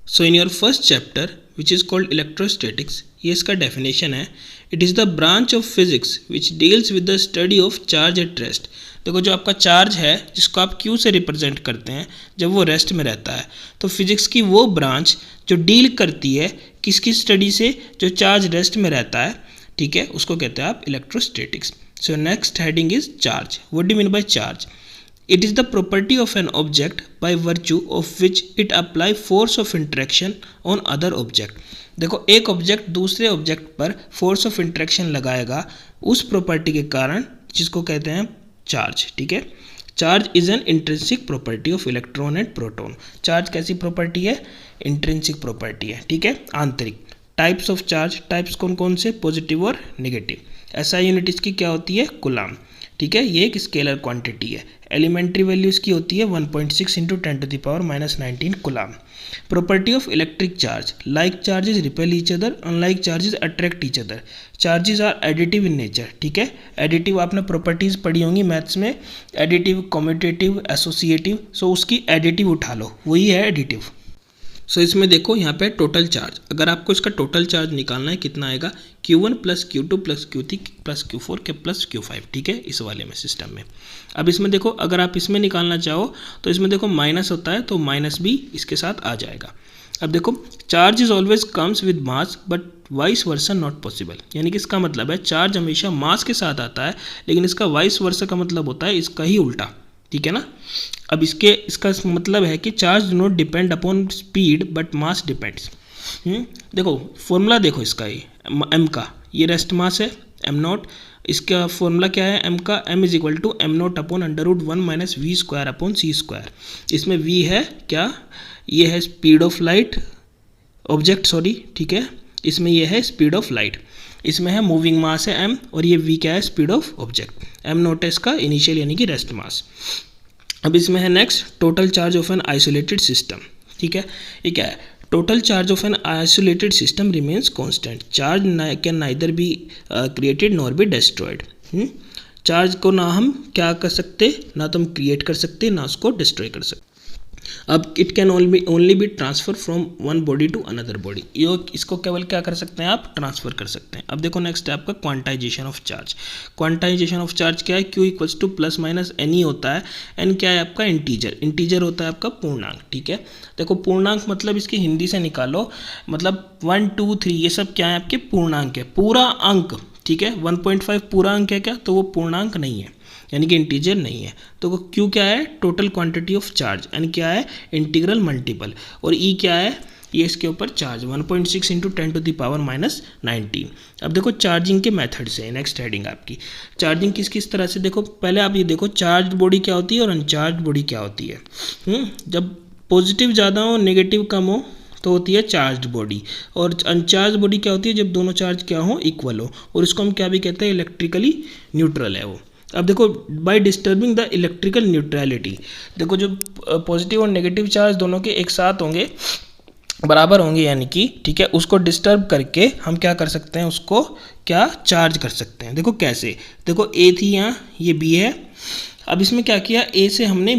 So in your first chapter which is called electrostatics, ये इसका definition है, it is the branch of physics which deals with the study of charge at rest. देखो जो आपका charge है जिसको आप क्यू से रिप्रेजेंट करते हैं जब वो रेस्ट में रहता है, तो फिजिक्स की वो ब्रांच जो डील करती है किसकी स्टडी से, जो चार्ज रेस्ट में रहता है, ठीक है, उसको कहते हैं आप electrostatics. So next heading is charge. What do you mean by charge? It is the property of an object by virtue of which it apply force of interaction on other object। देखो एक object दूसरे object पर force of interaction लगाएगा उस property के कारण, जिसको कहते हैं चार्ज। ठीक है, charge is an intrinsic property of electron and proton. Charge कैसी प्रॉपर्टी है? इंट्रिंसिक प्रॉपर्टी है। ठीक है, आंतरिक। टाइप्स ऑफ चार्ज, टाइप्स कौन कौन से? पॉजिटिव और नेगेटिव। एसआई यूनिट इसकी क्या होती है? कूलम। ठीक है, ये एक स्केलर क्वांटिटी है। एलिमेंट्री वैल्यू इसकी होती है 1.6 into 10⁻⁻19 coulomb. Property of electric charge, like charges repel each other, unlike charges attract each other. Charges are additive in nature. ठीक है, एडिटिव आपने प्रॉपर्टीज पढ़ी होंगी मैथ्स में, एडिटिव, कम्यूटेटिव, एसोसिएटिव। सो उसकी एडिटिव उठा लो, वही है एडिटिव। सो इसमें देखो यहाँ पे टोटल चार्ज, अगर आपको इसका टोटल चार्ज निकालना है कितना आएगा? Q1 plus Q2 plus Q3 plus Q4 के प्लस Q5। ठीक है, इस वाले में सिस्टम में। अब इसमें देखो अगर आप इसमें निकालना चाहो तो इसमें देखो माइनस होता है तो माइनस भी इसके साथ आ जाएगा। अब देखो charge is always comes with mass but vice versa not possible. यानी कि इसका मतलब है चार्ज हमेशा मास के साथ आता है, लेकिन इसका वाइस वर्सा का मतलब होता है इसका ही उल्टा। ठीक है ना। अब इसका मतलब है कि charge do not depend upon speed but mass depends. देखो फॉर्मूला देखो इसका, ही एम का, ये रेस्ट मास है एम नॉट। इसका फॉर्मूला क्या है एम का? M is equal to m naught upon √1 minus v square upon c square. इसमें वी है क्या? ये है speed of light object, sorry. ठीक है, इसमें ये है स्पीड ऑफ लाइट, इसमें है मूविंग मास है एम, और ये वी क्या है? Speed of object. Am not है इसका इनिशियल यानी कि रेस्ट मास। अब इसमें है next total charge of an isolated system. ठीक है, ये क्या है? Total charge of an isolated system remains constant. Charge can neither be created nor be destroyed. Charge को ना हम क्या कर सकते, ना तो हम क्रिएट कर सकते, ना उसको डिस्ट्रॉय कर सकते। अब it can only be transfer from one body to another body. ये इसको केवल क्या कर सकते हैं आप? ट्रांसफर कर सकते हैं। अब देखो नेक्स्ट है आपका quantization of charge. Quantization of charge क्या है? Q equals to plus minus N ही होता है। एन क्या है आपका? इंटीजर। इंटीजर होता है आपका पूर्णांक। ठीक है, देखो पूर्णांक मतलब इसकी हिंदी से निकालो, मतलब 1 2 3 ये सब क्या है? आपके पूर्णांक है, पूरा अंक। ठीक है, 1.5 पूरा अंक है क्या? तो वो पूर्णांक नहीं है, यानी कि इंटीजर नहीं है। तो Q क्या है? Total quantity of charge. N क्या है? Integral multiple. और E क्या है? ये इसके ऊपर चार्ज 1.6 इंटू 10⁻⁻19। अब देखो चार्जिंग के मेथड से नेक्स्ट हेडिंग आपकी, चार्जिंग किस किस तरह से। देखो पहले आप ये देखो चार्ज बॉडी क्या होती है और अनचार्ज बॉडी क्या होती है। जब पॉजिटिव ज़्यादा हो नेगेटिव कम हो तो होती है चार्ज बॉडी, और अनचार्ज बॉडी क्या होती है? जब दोनों चार्ज क्या हो? इक्वल हो, और इसको हम क्या भी कहते हैं? इलेक्ट्रिकली न्यूट्रल है वो। अब देखो by disturbing the electrical neutrality, देखो जो पॉजिटिव और नेगेटिव चार्ज दोनों के एक साथ होंगे, बराबर होंगे यानी कि, ठीक है, उसको डिस्टर्ब करके हम क्या कर सकते हैं? उसको क्या चार्ज कर सकते हैं। देखो कैसे, देखो ए थी यहाँ, ये बी है। अब इसमें क्या किया? ए से हमने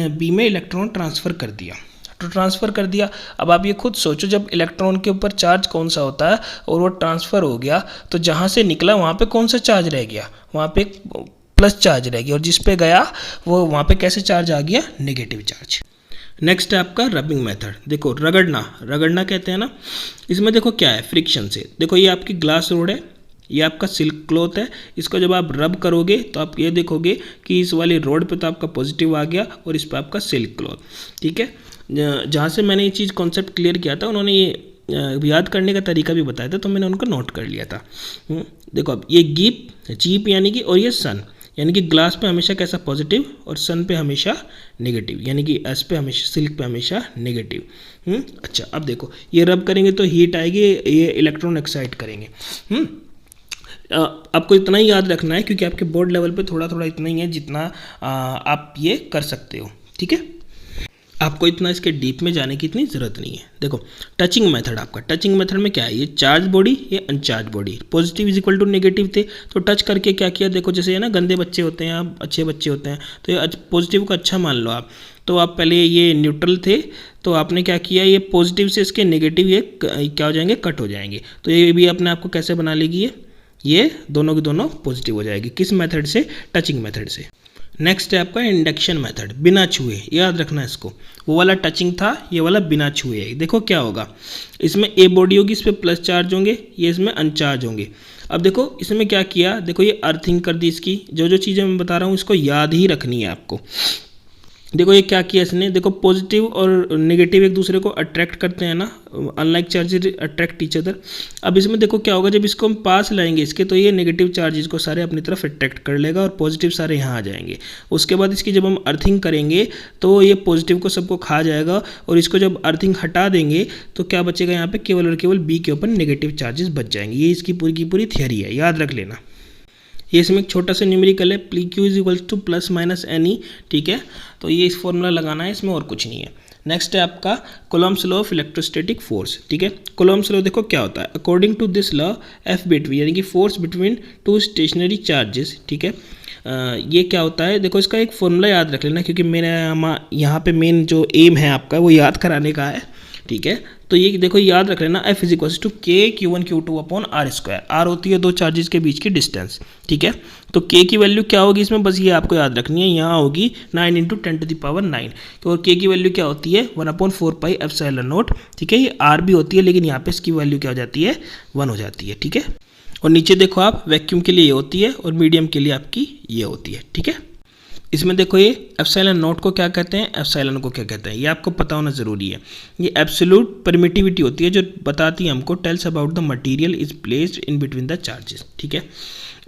बी में इलेक्ट्रॉन ट्रांसफ़र कर दिया, तो ट्रांसफ़र कर दिया। अब आप ये खुद सोचो, जब इलेक्ट्रॉन के ऊपर चार्ज कौन सा होता है और वो ट्रांसफ़र हो गया, तो जहाँ से निकला वहाँ पे कौन सा चार्ज रह गया? वहाँ पे प्लस चार्ज रह गया, और जिस पे गया वो वहाँ पे कैसे चार्ज आ गया? Negative charge. नेक्स्ट है आपका रबिंग मेथड। देखो रगड़ना कहते हैं ना, इसमें देखो क्या है? फ्रिक्शन से। देखो ये आपकी ग्लास रोड है, ये आपका सिल्क क्लॉथ है, इसको जब आप रब करोगे तो आप ये देखोगे कि इस वाली रोड पे तो आपका पॉजिटिव आ गया और इस पर आपका सिल्क क्लॉथ। ठीक है, जहाँ से मैंने ये चीज़ कॉन्सेप्ट क्लियर किया था, उन्होंने ये याद करने का तरीका भी बताया था, तो मैंने उनको नोट कर लिया था। देखो अब ये जीप यानी कि, और ये सन, यानी कि ग्लास पे हमेशा कैसा? पॉजिटिव, और सन पे हमेशा नेगेटिव, यानी कि एस पे हमेशा, सिल्क पे हमेशा नेगेटिव। अच्छा, अब देखो ये रब करेंगे तो हीट आएगी, ये इलेक्ट्रॉन एक्साइट करेंगे। आपको इतना ही याद रखना है, क्योंकि आपके बोर्ड लेवल पे थोड़ा थोड़ा इतना ही है जितना आप ये कर सकते हो। ठीक है, आपको इतना इसके डीप में जाने की इतनी ज़रूरत नहीं है। देखो टचिंग मेथड, आपका टचिंग मेथड में क्या है? ये चार्ज बॉडी, ये uncharge body, positive is equal to negative थे, तो टच करके क्या किया? देखो जैसे है ना, गंदे बच्चे होते हैं या अच्छे बच्चे होते हैं, तो ये पॉजिटिव का अच्छा मान लो आप, तो आप पहले ये न्यूट्रल थे, तो आपने क्या किया, ये पॉजिटिव से इसके नेगेटिव ये क्या हो जाएंगे, कट हो जाएंगे। तो ये भी अपने आप को कैसे बना लेगी, ये दोनों की दोनों पॉजिटिव हो जाएगी। किस मेथड से, टचिंग मेथड से। नेक्स्ट है आपका इंडक्शन मेथड, बिना छुए, याद रखना इसको। वो वाला टचिंग था, ये वाला बिना छुए है। देखो क्या होगा, इसमें ए बॉडी होगी, इस पर प्लस चार्ज होंगे, ये इसमें अनचार्ज होंगे। अब देखो इसमें क्या किया, देखो ये अर्थिंग कर दी इसकी। जो जो चीज़ें मैं बता रहा हूँ इसको याद ही रखनी है आपको। देखो ये क्या किया इसने, देखो पॉजिटिव और नेगेटिव एक दूसरे को अट्रैक्ट करते हैं ना, unlike charges attract each other. अब इसमें देखो क्या होगा, जब इसको हम पास लाएंगे इसके, तो ये नेगेटिव चार्जेस को सारे अपनी तरफ अट्रैक्ट कर लेगा और पॉजिटिव सारे यहाँ आ जाएंगे। उसके बाद इसकी जब हम अर्थिंग करेंगे तो ये पॉजिटिव को सबको खा जाएगा, और इसको जब अर्थिंग हटा देंगे तो क्या बचेगा यहाँ पे, केवल और केवल बी के ऊपर नेगेटिव चार्जेस बच जाएंगे। ये इसकी पूरी की पूरी थियरी है, याद रख लेना। ये इसमें एक छोटा सा न्यूमेरिकल है, p q is equals to plus minus n e, ठीक है। तो ये इस फॉर्मूला लगाना है, इसमें और कुछ नहीं है। नेक्स्ट है आपका Coulomb's law of electrostatic force, ठीक है। कूलम्ब्स लॉ देखो क्या होता है, according to this law f between, यानी कि force between two stationary charges, ठीक है। ये क्या होता है, देखो इसका एक फॉर्मूला याद रख लेना, क्योंकि मेरा यहाँ पे मेन जो एम है आपका वो याद कराने का है, ठीक है। तो ये देखो याद रख लेना, एफ इज इक्वल्स टू के Q1 Q2 upon are square. Are होती है दो चार्जेस के बीच की डिस्टेंस, ठीक है। तो के की वैल्यू क्या होगी इसमें, बस ये आपको याद रखनी है, यहाँ होगी 9 × 10⁹ और के की वैल्यू क्या होती है 1/4 पाई एप्सिलॉन नॉट, ठीक है। ये आर भी होती है, लेकिन यहाँ पे इसकी वैल्यू क्या हो जाती है, 1 हो जाती है, ठीक है। और नीचे देखो आप, वैक्यूम के लिए ये होती है और मीडियम के लिए आपकी ये होती है, ठीक है। इसमें देखो ये एप्सिलॉन नॉट को क्या कहते हैं, एप्सिलॉन को क्या कहते हैं, ये आपको पता होना ज़रूरी है। ये एब्सोल्यूट परमिटिविटी होती है, जो बताती है हमको, tells about the material is placed in between the charges, ठीक है।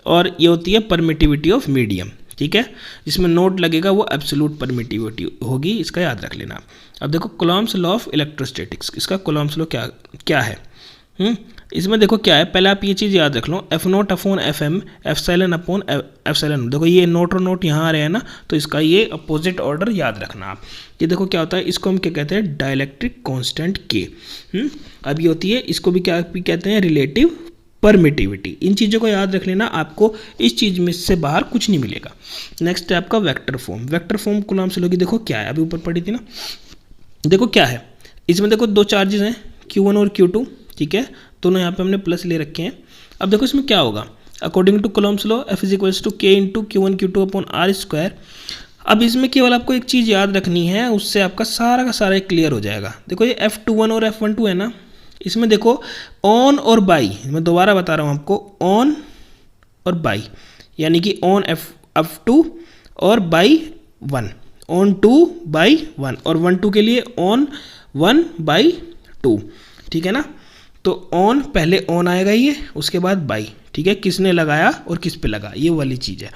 और ये होती है परमिटिविटी ऑफ मीडियम, ठीक है। जिसमें नोट लगेगा वो एब्सोल्यूट परमिटिविटी होगी, इसका याद रख लेना। अब देखो कूलम्ब्स लॉ ऑफ इलेक्ट्रोस्टैटिक्स, इसका कूलम्ब्स लॉ क्या है। इसमें देखो क्या है, पहले आप ये चीज़ याद रख लो, F0 upon FM epsilon upon epsilon. देखो ये नोट और नोट यहाँ आ रहे हैं ना, तो इसका ये अपोजिट ऑर्डर याद रखना आप। ये देखो क्या होता है, इसको हम क्या कहते हैं, डाइलेक्ट्रिक कांस्टेंट K। अब ये होती है, इसको भी क्या भी कहते हैं, रिलेटिव परमिटिविटी। इन चीज़ों को याद रख लेना, आपको इस चीज़ में से बाहर कुछ नहीं मिलेगा। नेक्स्ट है आपका vector form. Vector form Coulomb's law की देखो क्या है, अभी ऊपर पढ़ी थी ना, देखो क्या है। इसमें देखो दो चार्जेस हैं, Q1 और Q2, ठीक है। दोनों यहाँ पे हमने प्लस ले रखे हैं। अब देखो इसमें क्या होगा, according to Coulomb's law f is equals to k × Q1 Q2 upon are square. अब इसमें केवल आपको एक चीज़ याद रखनी है, उससे आपका सारा का सारा क्लियर हो जाएगा। देखो ये F21 और F12 है ना, इसमें देखो ऑन और बाई, मैं दोबारा बता रहा हूँ आपको, ऑन और बाई, यानी कि ऑन F2 और बाई 1, ऑन 2 बाई 1, और 1 2 के लिए ऑन 1 बाई 2, ठीक है ना। तो ऑन पहले ऑन आएगा ये, उसके बाद बाई, ठीक है, किसने लगाया और किस पे लगा, ये वाली चीज़ है।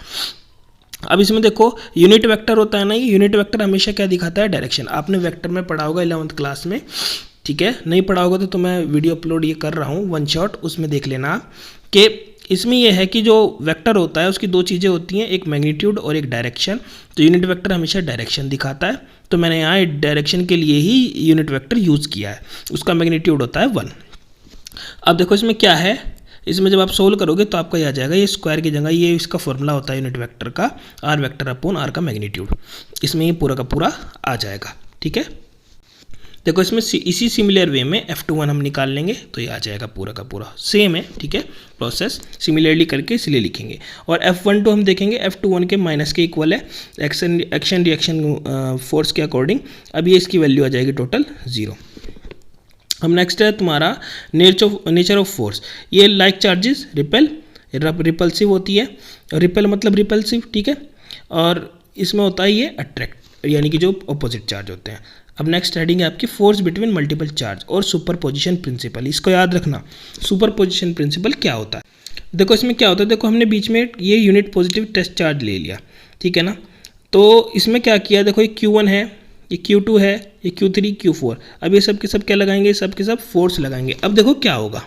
अब इसमें देखो यूनिट वेक्टर होता है ना, ये यूनिट वेक्टर हमेशा क्या दिखाता है, डायरेक्शन। आपने वेक्टर में पढ़ा होगा 11th क्लास में, ठीक है। नहीं पढ़ा होगा तो मैं वीडियो अपलोड ये कर रहा हूँ वन शॉट, उसमें देख लेना कि इसमें यह है कि जो वेक्टर होता है उसकी दो चीज़ें होती हैं, एक मैग्नीट्यूड और एक डायरेक्शन। तो यूनिट वेक्टर हमेशा डायरेक्शन दिखाता है, तो मैंने यहाँ डायरेक्शन के लिए ही यूनिट वेक्टर यूज़ किया है। उसका मैग्नीट्यूड होता है 1। अब देखो इसमें क्या है, इसमें जब आप सोल्व करोगे तो आपको आ जाएगा, ये स्क्वायर की जगह ये इसका फॉर्मूला होता है यूनिट वेक्टर का, आर वेक्टर अपॉन आर का मैग्नीट्यूड। इसमें ये पूरा का पूरा आ जाएगा, ठीक है। देखो इसमें इसी सिमिलर वे में F21 हम निकाल लेंगे, तो ये आ जाएगा पूरा का पूरा, सेम है, ठीक है। प्रोसेस सिमिलरली करके इसलिए लिखेंगे। और F12 हम देखेंगे F21 के माइनस के इक्वल है, एक्शन रिएक्शन फोर्स के अकॉर्डिंग। अब ये इसकी वैल्यू आ जाएगी टोटल 0। अब नेक्स्ट है तुम्हारा नेचर ऑफ फोर्स। ये लाइक चार्जेस रिपल्सिव होती है, रिपेल मतलब रिपल्सिव, ठीक है। और इसमें होता है ये अट्रैक्ट, यानी कि जो अपोजिट चार्ज होते हैं। अब नेक्स्ट हेडिंग है आपकी फोर्स बिटवीन मल्टीपल चार्ज और सुपरपोजिशन प्रिंसिपल। इसको याद रखना, सुपरपोजिशन प्रिंसिपल क्या होता है। देखो इसमें क्या होता है, देखो हमने बीच में ये यूनिट पॉजिटिव टेस्ट चार्ज ले लिया, ठीक है ना। तो इसमें क्या किया, देखो ये Q1 है, ये Q2 है, ये Q3 Q4। अब ये सब के सब क्या लगाएंगे, सब के सब फोर्स लगाएंगे। अब देखो क्या होगा,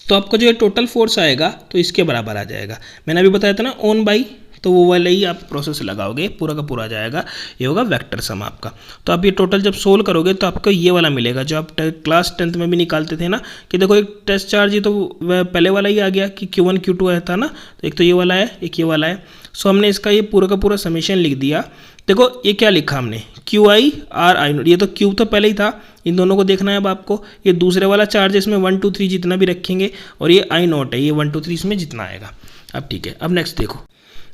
तो आपका जो ये टोटल फोर्स आएगा तो इसके बराबर आ जाएगा। मैंने अभी बताया था ना ऑन बाई, तो वो वाला ही आप प्रोसेस लगाओगे, पूरा का पूरा आ जाएगा, ये होगा वेक्टर सम आपका। तो आप ये टोटल जब सोल्व करोगे तो आपको ये वाला मिलेगा जो आप क्लास 10th में भी निकालते थे ना, कि देखो एक टेस्ट चार्ज ये तो पहले वाला ही आ गया कि Q1 Q2 है था ना, तो एक तो ये वाला है, एक ये वाला है। सो हमने इसका ये पूरा का पूरा समेशन लिख दिया। देखो ये क्या लिखा हमने, QI R I नोट, ये तो Q तो पहले ही था, इन दोनों को देखना है अब आपको। ये दूसरे वाला चार्ज है, इसमें 1 2 3 जितना भी रखेंगे, और ये I नोट है, ये 1 2 3 इसमें जितना आएगा। अब ठीक है, अब नेक्स्ट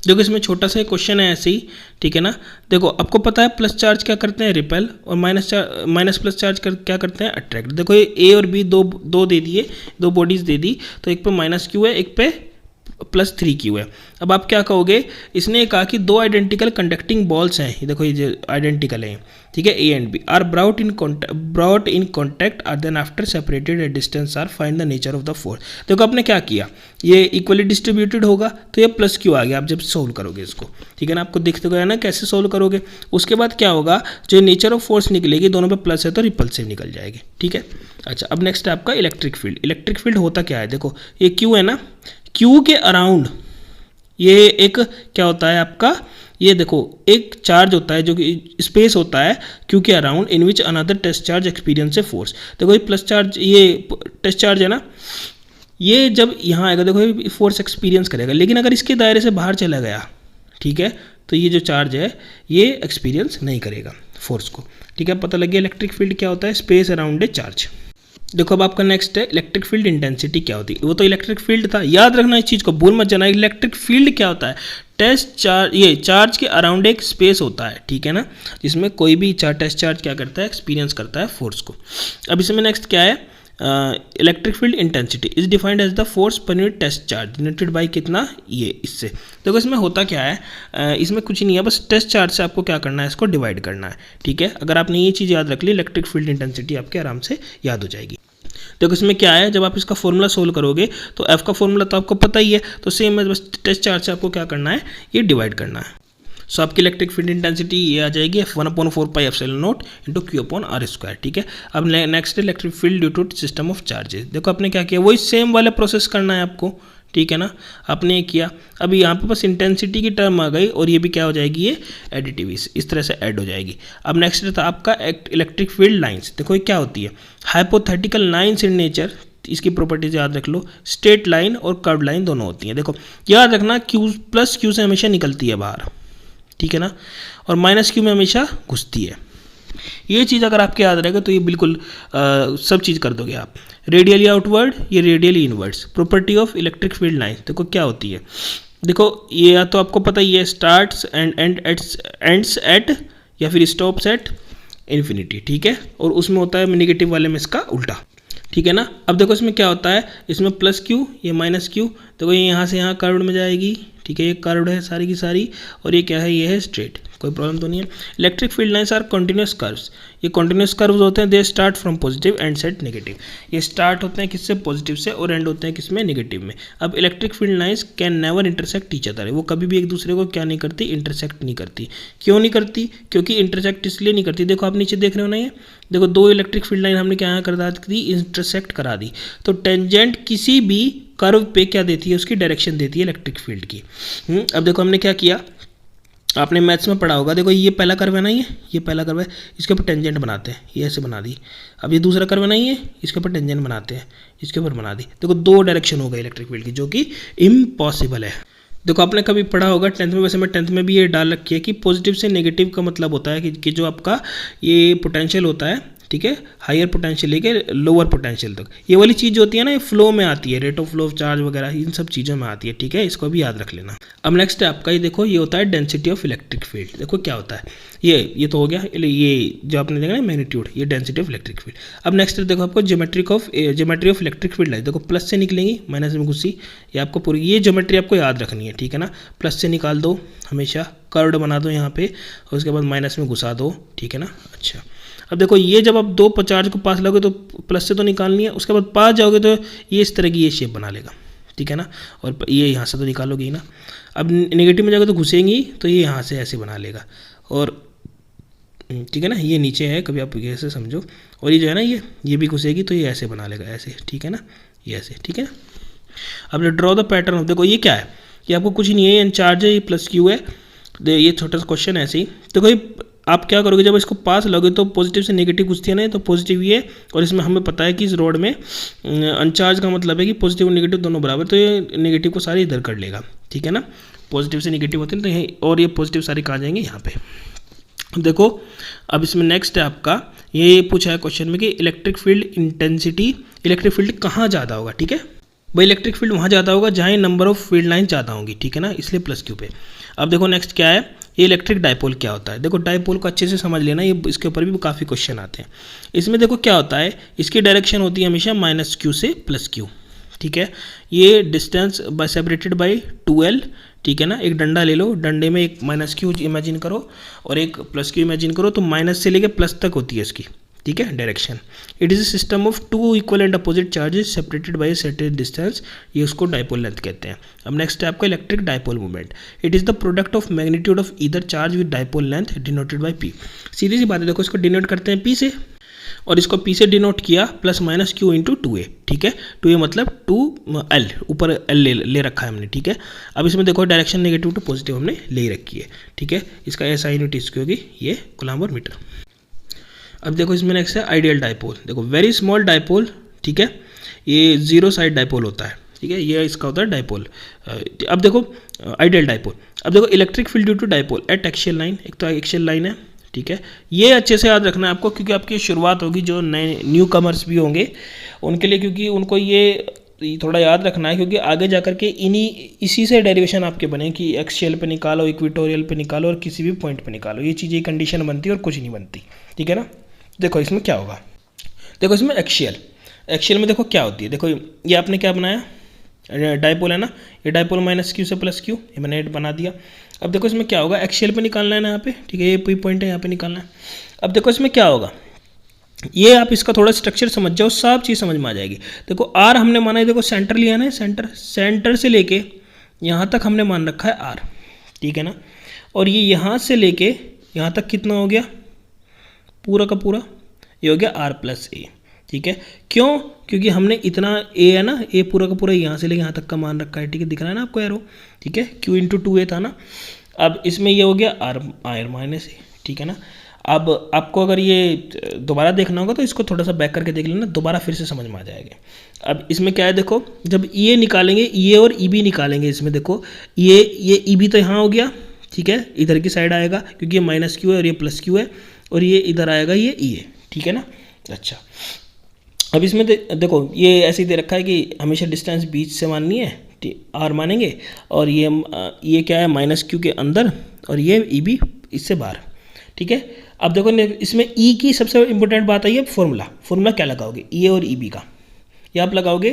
देखो इसमें छोटा सा क्वेश्चन है ऐसे ही, ठीक है ना। देखो आपको पता है प्लस चार्ज क्या करते हैं, रिपेल, और माइनस प्लस चार्ज क्या करते हैं, अट्रैक्ट। देखो ये ए और बी दो दे दिए, दो बॉडीज दे दी, तो एक पे -Q है, एक पे +3Q है। अब आप क्या कहोगे, इसने कहा कि दो आइडेंटिकल कंडक्टिंग बॉल्स हैं, ये देखो ये जो आइडेंटिकल हैं, ठीक है, a and b are brought in contact are then after separated at distance are find the nature of the force. देखो आपने क्या किया, ये इक्वली डिस्ट्रीब्यूटेड होगा तो ये +Q आ गया आप जब सोल्व करोगे इसको, ठीक है ना। आपको दिखते गया ना कैसे सोल्व करोगे। उसके बाद क्या होगा, जो नेचर ऑफ फोर्स निकलेगी, दोनों पे प्लस है तो रिपल्सिव निकल जाएगी, ठीक है। अच्छा, अब नेक्स्ट है आपका इलेक्ट्रिक फील्ड। इलेक्ट्रिक फील्ड होता क्या है, देखो ये Q है ना, Q के अराउंड ये एक क्या होता है आपका, ये देखो एक चार्ज होता है जो कि स्पेस होता है Q के around in which another test charge experience a force. देखो ये प्लस चार्ज, ये टेस्ट चार्ज है ना, ये जब यहाँ आएगा देखो ये फोर्स एक्सपीरियंस करेगा, लेकिन अगर इसके दायरे से बाहर चला गया, ठीक है, तो ये जो चार्ज है ये एक्सपीरियंस नहीं करेगा फोर्स को, ठीक है। पता लग गया इलेक्ट्रिक फील्ड क्या होता है, स्पेस अराउंड ए चार्ज। देखो अब आपका नेक्स्ट है इलेक्ट्रिक फील्ड इंटेंसिटी क्या होती है। वो तो इलेक्ट्रिक फील्ड था, याद रखना इस चीज़ को, भूल मत जाना। इलेक्ट्रिक फील्ड क्या होता है, टेस्ट चार्ज, ये चार्ज के अराउंड एक स्पेस होता है, ठीक है ना, जिसमें कोई भी टेस्ट चार्ज क्या करता है, एक्सपीरियंस करता है फोर्स को। अब इसमें नेक्स्ट क्या है, electric field intensity is defined as the force per unit test charge denoted by कितना, ये इससे। देखो इसमें होता क्या है, इसमें कुछ नहीं है, बस टेस्ट चार्ज से आपको क्या करना है, इसको डिवाइड करना है, ठीक है। अगर आपने ये चीज़ याद रख ली, इलेक्ट्रिक फील्ड इंटेंसिटी आपके आराम से याद हो जाएगी। देखो इसमें क्या है, जब आप इसका फॉर्मूला सोल्व करोगे तो एफ का फॉर्मूला तो आपको पता ही है, तो सेम है, बस टेस्ट चार्ज से आपको क्या करना है, ये डिवाइड करना है। सो आपकी इलेक्ट्रिक फील्ड इंटेंसिटी ये आ जाएगी F1/4πε0 × Q/r², ठीक है। अब next electric field due to system of charges. देखो आपने क्या किया, वही सेम वाला प्रोसेस करना है आपको, ठीक है ना। आपने किया, अभी यहाँ पे बस इंटेंसिटी की टर्म आ गई और ये भी क्या हो जाएगी, ये एडिटिव इस तरह से ऐड हो जाएगी। अब नेक्स्ट था आपका इलेक्ट्रिक फील्ड लाइंस। देखो ये क्या होती है, हाइपोथेटिकल लाइंस इन नेचर, इसकी प्रॉपर्टीज याद रख लो, स्ट्रेट लाइन और कर्व लाइन दोनों होती हैं। देखो याद रखना Q से हमेशा निकलती है बाहर, ठीक है ना, और -Q में हमेशा घुसती है। ये चीज़ अगर आपके याद रहेगा तो ये बिल्कुल सब चीज़ कर दोगे आप। रेडियली आउटवर्ड, ये radially inwards. Property of electric field line देखो क्या होती है, देखो ये या तो आपको पता ही है, स्टार्ट्स एंड एंड्स एट, या फिर स्टॉप्स एट इन्फिनिटी, ठीक है, और उसमें होता है नेगेटिव वाले में इसका उल्टा, ठीक है ना। अब देखो इसमें क्या होता है, इसमें +Q, ये -Q, देखो ये यहाँ से यहाँ कर्व्ड में जाएगी, ठीक है, ये कर्व्ड है सारी की सारी, और ये क्या है, ये है स्ट्रेट, कोई प्रॉब्लम तो नहीं है। Electric field lines are continuous curves, ये कंटिन्यूस कर्व्स होते हैं, they start from positive and set negative. ये स्टार्ट होते हैं किससे, पॉजिटिव से, और एंड होते हैं किसमें, नेगेटिव में। अब electric field lines can never intersect each other, वो कभी भी एक दूसरे को क्या नहीं करती, इंटरसेक्ट नहीं करती। क्यों नहीं करती, क्योंकि इंटरसेक्ट इसलिए नहीं करती, देखो आप नीचे देख रहे हो ना, ये देखो दो इलेक्ट्रिक फील्ड लाइन हमने क्या करा दी, इंटरसेक्ट करा दी, तो टेंजेंट किसी भी कर्व पे क्या देती है, उसकी डायरेक्शन देती है इलेक्ट्रिक फील्ड की। अब देखो हमने क्या किया, आपने मैथ्स में पढ़ा होगा, देखो ये पहला कर्व है ना, ये पहला कर्व है, इसके ऊपर टेंजेंट बनाते हैं, ये ऐसे बना दी। अब ये दूसरा कर्व है ना, ये इसके ऊपर टेंजेंट बनाते हैं, इसके ऊपर बना दी। देखो दो डायरेक्शन हो गई इलेक्ट्रिक फील्ड की, जो कि इम्पॉसिबल है। देखो आपने कभी पढ़ा होगा 10th में, वैसे मैं 10th में भी ये डाल रखी है कि पॉजिटिव से नेगेटिव का मतलब होता है कि जो आपका ये पोटेंशियल होता है, ठीक है, हायर पोटेंशियल लेके लोअर पोटेंशियल तक, ये वाली चीज़ होती है ना, ये फ्लो में आती है, rate of flow of charge वगैरह, इन सब चीज़ों में आती है, ठीक है, इसको भी याद रख लेना। अब नेक्स्ट है आपका, ये देखो ये होता है डेंसिटी ऑफ इलेक्ट्रिक फील्ड। देखो क्या होता है, ये तो हो गया, ये जो आपने देखा ना मैग्नीट्यूड, ये डेंसिटी ऑफ इलेक्ट्रिक फील्ड। अब नेक्स्ट देखो आपको ज्योमेट्री ऑफ इलेक्ट्रिक फील्ड है। देखो प्लस से निकलेंगी, माइनस में घुसी, ये आपको पूरी ये ज्योमेट्री आपको याद रखनी है, ठीक है ना। प्लस से निकाल दो हमेशा, कर्व्ड बना दो यहाँ पे, और उसके बाद माइनस में घुसा दो, ठीक है ना। अच्छा, अब देखो ये जब आप दो चार्ज को पास लोगे तो प्लस से तो निकालनी है, उसके बाद पास जाओगे तो ये इस तरह की ये शेप बना लेगा, ठीक है ना, और ये यहाँ से तो निकालोगे ही ना। अब नेगेटिव में जाओगे तो घुसेंगी, तो ये यहाँ से ऐसे बना लेगा, और ठीक है ना, ये नीचे है, कभी आप ऐसे समझो, और ये जो है ना, ये भी घुसेगी तो ये ऐसे बना लेगा, ऐसे, ठीक है ना, ये ऐसे, ठीक है ना। अब ड्रॉ द पैटर्न ऑफ, देखो ये क्या है, कि आपको कुछ नहीं है, ये अनचार्ज है, ये प्लस क्यू है। ये छोटा सा क्वेश्चन है ऐसे ही। तो कोई आप क्या करोगे, जब इसको पास लोगे तो पॉजिटिव से नेगेटिव पूछती है ना, तो पॉजिटिव ये, और इसमें हमें पता है कि इस रोड में अनचार्ज का मतलब है कि पॉजिटिव और नेगेटिव दोनों बराबर, तो ये नेगेटिव को सारे इधर कर लेगा, ठीक है ना। पॉजिटिव से नेगेटिव होते हैं तो यही, और ये पॉजिटिव सारे कहाँ जाएंगे, यहाँ पे। देखो अब इसमें नेक्स्ट है आपका, ये पूछा है क्वेश्चन में कि electric field intensity, electric field कहाँ ज़्यादा होगा, ठीक है भाई। इलेक्ट्रिक फील्ड वहाँ ज़्यादा होगा जहाँ नंबर ऑफ फील्ड लाइन ज़्यादा होंगी, ठीक है ना, इसलिए प्लस क्यू पे। अब देखो नेक्स्ट क्या है, ये इलेक्ट्रिक डायपोल क्या होता है। देखो डायपोल को अच्छे से समझ लेना, ये इसके ऊपर भी काफ़ी क्वेश्चन आते हैं। इसमें देखो क्या होता है, इसकी डायरेक्शन होती है हमेशा माइनस क्यू से प्लस क्यू, ठीक है। ये distance by separated by 2l, ठीक है ना। एक डंडा ले लो, डंडे में एक माइनस क्यू इमेजिन करो और एक प्लस क्यू इमेजिन करो, तो माइनस से लेके प्लस तक होती है इसकी, ठीक है, direction. It is a system of two equal and opposite charges separated by certain distance, ये उसको डायपोल लेंथ कहते हैं। अब नेक्स्ट है आपका electric dipole movement. It is the product of magnitude of either charge with dipole length denoted by P. सीधी सी बात है, देखो इसको डिनोट करते हैं पी से, और इसको पी से डिनोट किया plus minus Q into 2a, ठीक है। 2a मतलब 2l, ऊपर l ले रखा है हमने, ठीक है। अब इसमें देखो डायरेक्शन नेगेटिव टू पॉजिटिव हमने ले ही रखी है, ठीक है। इसका SI यूनिट इसकी होगी ये कूलम्ब और मीटर। अब देखो इसमें नेक्स्ट है आइडियल डायपोल। देखो वेरी स्मॉल डायपोल, ठीक है, ये जीरो साइड डायपोल होता है, ठीक है, ये इसका होता है डायपोल। अब देखो आइडियल डायपोल। अब देखो electric field due to dipole at axial line, एक तो एक्सियल लाइन है, ठीक है। ये अच्छे से याद रखना है आपको, क्योंकि आपकी शुरुआत होगी जो नए न्यू कमर्स भी होंगे उनके लिए, क्योंकि उनको ये थोड़ा याद रखना है, क्योंकि आगे जाकर के इसी से डेरिवेशन आपके बने कि एक्सियल पे निकालो, इक्वेटोरियल पे निकालो और किसी भी पॉइंट पे निकालो, ये चीज़ें कंडीशन बनती है और कुछ नहीं बनती, ठीक है ना। देखो इसमें क्या होगा, देखो इसमें एक्सियल में देखो क्या होती है। देखो ये आपने क्या बनाया, डायपोल है ना, ये डायपोल माइनस क्यू से प्लस क्यू, ये मैंने बना दिया। अब देखो इसमें क्या होगा, एक्सियल पे निकालना है ना यहाँ पे, ठीक है, ये पॉइंट है यहाँ पे निकालना है। अब देखो इसमें क्या होगा, ये आप इसका थोड़ा स्ट्रक्चर समझ जाओ, सब चीज़ समझ में आ जाएगी। देखो आर हमने माना है, देखो सेंटर लिया ना, सेंटर से लेके यहाँ तक हमने मान रखा है आर, ठीक है ना। और ये यहाँ से लेके यहाँ तक कितना हो गया, पूरा का पूरा ये हो गया आर प्लस ए, ठीक है। क्यों, क्योंकि हमने इतना ए है ना, ए पूरा का पूरा यहाँ से लेके यहाँ तक का मान रखा है, ठीक है, दिख रहा है ना आपको एरो, ठीक है। क्यू इंटू 2a था ना। अब इसमें ये हो गया आर माइनस ए, ठीक है ना। अब आपको अगर ये दोबारा देखना होगा तो इसको थोड़ा सा बैक करके देख लेना, दोबारा फिर से समझ में आ जाएगा। अब इसमें क्या है, देखो जब ये निकालेंगे, ये और ई बी निकालेंगे, इसमें देखो ये ई बी तो यहाँ हो गया, ठीक है, इधर की साइड आएगा क्योंकि ये माइनस क्यू है और ये प्लस क्यू है, और ये इधर आएगा ये ई है, ठीक है ना। अच्छा अब इसमें देखो ये ऐसे ही दे रखा है कि हमेशा डिस्टेंस बीच से माननी है, आर मानेंगे, और ये क्या है माइनस क्यू के अंदर, और ये ई बी इससे बाहर, ठीक है। अब देखो इसमें ई की सबसे इंपॉर्टेंट बात आई है फॉर्मूला क्या लगाओगे, ई और ई बी का, ये आप लगाओगे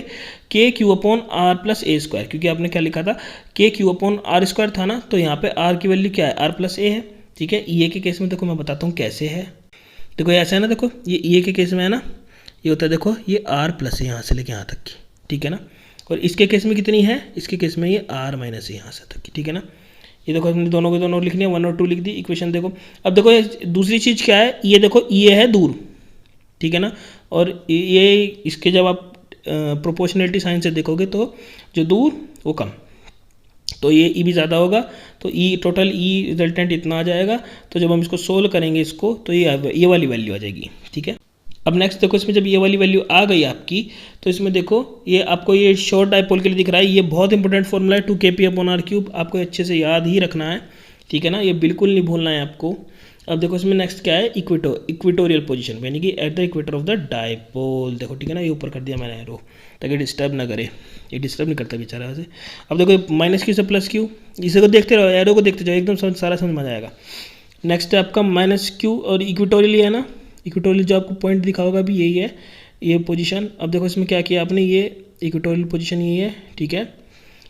k q upon r plus a square, क्योंकि आपने क्या लिखा था, के क्यू अपॉन आर स्क्वायर था ना, तो यहाँ पे आर की वैल्यू क्या है, आर प्लस ए है, ठीक है। ई ए के केस में देखो मैं बताता हूँ कैसे है, देखो ऐसा है ना, देखो ये ई ए के केस में है ना, ये होता है देखो ये आर प्लस है यहाँ से लेके यहाँ तक की, ठीक है ना। और इसके केस में कितनी है, इसके केस में ये आर माइनस है यहाँ से तक की, ठीक है ना। ये देखो हमने दोनों के दोनों लिखनी है, 1 और 2 लिख दी इक्वेशन। देखो अब देखो दूसरी चीज़ क्या है, ये देखो ये है दूर, ठीक है ना, और ये इसके जब आप प्रोपोर्शनलिटी साइन से देखोगे तो जो दूर वो कम, तो ये ई भी ज़्यादा होगा, तो ई टोटल ई रिजल्टेंट इतना आ जाएगा। तो जब हम इसको सोल्व करेंगे इसको, तो ये वाली वैल्यू आ जाएगी, ठीक है। अब नेक्स्ट देखो इसमें जब ये वाली वैल्यू आ गई आपकी, तो इसमें देखो ये आपको ये शॉर्ट डायपोल के लिए दिख रहा है, ये बहुत इंपॉर्टेंट फॉर्मूला है 2kp/r³, आपको अच्छे से याद ही रखना है, ठीक है ना, ये बिल्कुल नहीं भूलना है आपको। अब देखो इसमें नेक्स्ट क्या है, इक्वेटोरियल पोजीशन, यानी कि at the equator of the dipole, देखो ठीक है ना, ये ऊपर कर दिया मैंने एरो ताकि डिस्टर्ब ना करे, ये डिस्टर्ब नहीं करता बेचारा वैसे। अब देखो माइनस क्यू से प्लस क्यू, इसे को देखते रहो, एरो को देखते जाओ, एकदम सारा समझ में आ जाएगा। नेक्स्ट है आपका माइनस क्यू, और इक्वेटोरियल है ना, इक्वेटोरियल जो आपको पॉइंट दिखा होगा भी यही है, ये पोजीशन। अब देखो इसमें क्या किया आपने, ये इक्वेटोरियल पोजीशन यही है, ठीक है।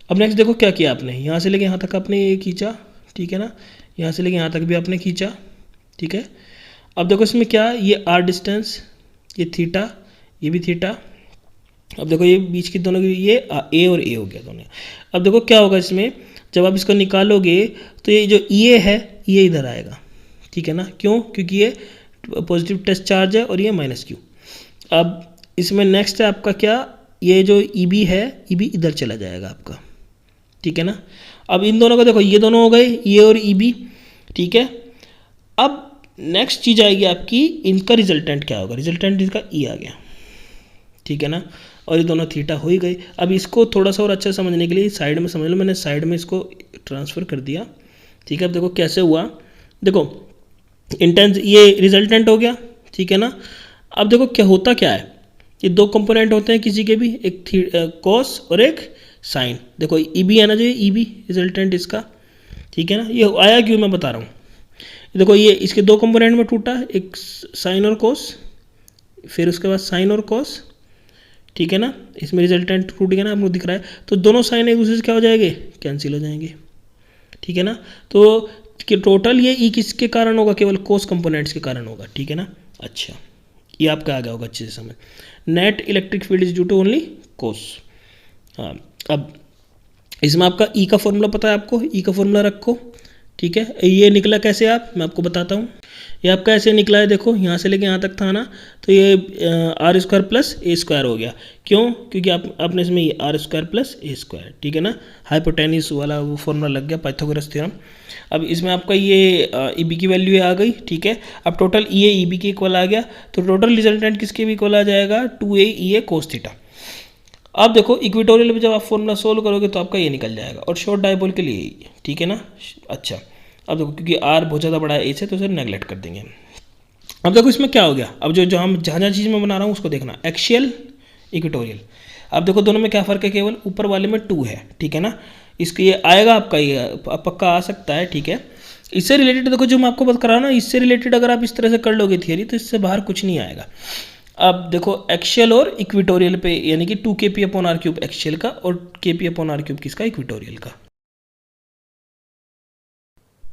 अब नेक्स्ट देखो क्या किया आपने, यहाँ से लेके यहाँ तक आपने ये खींचा, ठीक है ना, यहाँ से लेके यहाँ तक भी आपने खींचा, ठीक है। अब देखो इसमें क्या, ये आर डिस्टेंस, ये थीटा, ये भी थीटा। अब देखो ये बीच की दोनों की ये ए और ए हो गया दोनों। अब देखो क्या होगा इसमें, जब आप इसको निकालोगे तो ये जो ये है ये इधर आएगा, ठीक है ना, क्यों, क्योंकि ये पॉजिटिव टेस्ट चार्ज है और ये माइनस क्यू। अब इसमें नेक्स्ट है आपका क्या, ये जो ई बी है, ई बी इधर चला जाएगा आपका, ठीक है ना। अब इन दोनों का देखो, ये दोनों हो गए, ये और ई बी, ठीक है। अब नेक्स्ट चीज़ आएगी आपकी, इनका रिजल्टेंट क्या होगा, रिजल्टेंट इसका ई आ गया, ठीक है ना। और ये दोनों थीटा हो ही गए। अब इसको थोड़ा सा और अच्छा समझने के लिए साइड में समझ लो, मैंने साइड में इसको ट्रांसफ़र कर दिया, ठीक है। अब देखो कैसे हुआ, देखो इंटेंस, ये रिजल्टेंट हो गया, ठीक है ना। अब देखो क्या होता क्या है, ये दो कंपोनेंट होते हैं किसी के भी, एक कॉस और एक साइन। देखो ई बी आना चाहिए, ई बी रिजल्टेंट इसका, ठीक है ना। ये आया क्यों मैं बता रहा हूँ, देखो ये इसके दो कंपोनेंट में टूटा, एक साइन और कॉस, फिर उसके बाद साइन और कॉस, ठीक है ना। इसमें रिजल्टेंट टूट गया ना, आपको दिख रहा है। तो दोनों साइन एक दूसरे से क्या हो जाएंगे, कैंसिल हो जाएंगे, ठीक है ना। तो टोटल ये ई किसके कारण होगा, केवल कोस कंपोनेंट्स के कारण होगा, ठीक है ना। अच्छा, ये आपका आ गया होगा अच्छे से समझ। Net electric field is due to only cos. हाँ, अब इसमें आपका ई का फॉर्मूला पता है आपको, ई का फॉर्मूला रखो, ठीक है। ये निकला कैसे, आप मैं आपको बताता हूँ। ये आपका ऐसे निकला है, देखो यहाँ से लेके यहाँ तक था ना, तो ये r square plus a square हो गया। क्यों, क्योंकि आपने इसमें ये r square plus a square, ठीक है ना, हाइपोटेन्यूस वाला वो फॉर्मूला लग गया, पाइथागोरस थ्योरम। अब इसमें आपका ये ई बी की वैल्यू आ गई, ठीक है। अब टोटल ई ए ई बी के इक्वल आ गया, तो टोटल रिजल्टेंट किसके भी इक्वल आ जाएगा, 2a ई ए कोस थीटा। अब देखो इक्वेटोरियल में जब आप फॉर्मूला सोल्व करोगे तो आपका ये निकल जाएगा, और शॉर्ट डायपोल के लिए, ठीक है ना। अच्छा, अब देखो क्योंकि आर बहुत ज़्यादा बड़ा है ए से, तो उसे नेगलेक्ट कर देंगे। अब देखो इसमें क्या हो गया, अब जो हम जहाँ चीज़ में बना रहा हूँ उसको देखना, एक्शियल इक्वेटोरियल। अब देखो दोनों में क्या फ़र्क है, केवल ऊपर वाले में 2 है, ठीक है ना। इसके ये आएगा आपका, ये पक्का आ सकता है, ठीक है। इससे रिलेटेड देखो जो मैं आपको बात कर रहा हूँ ना, इससे रिलेटेड अगर आप इस तरह से कर लोगे थियरी, तो इससे बाहर कुछ नहीं आएगा। अब देखो एक्शियल और इक्वेटोरियल पे, यानी कि 2 kp/r³ एक्शियल का और kp/r³ किसका, इक्वेटोरियल का।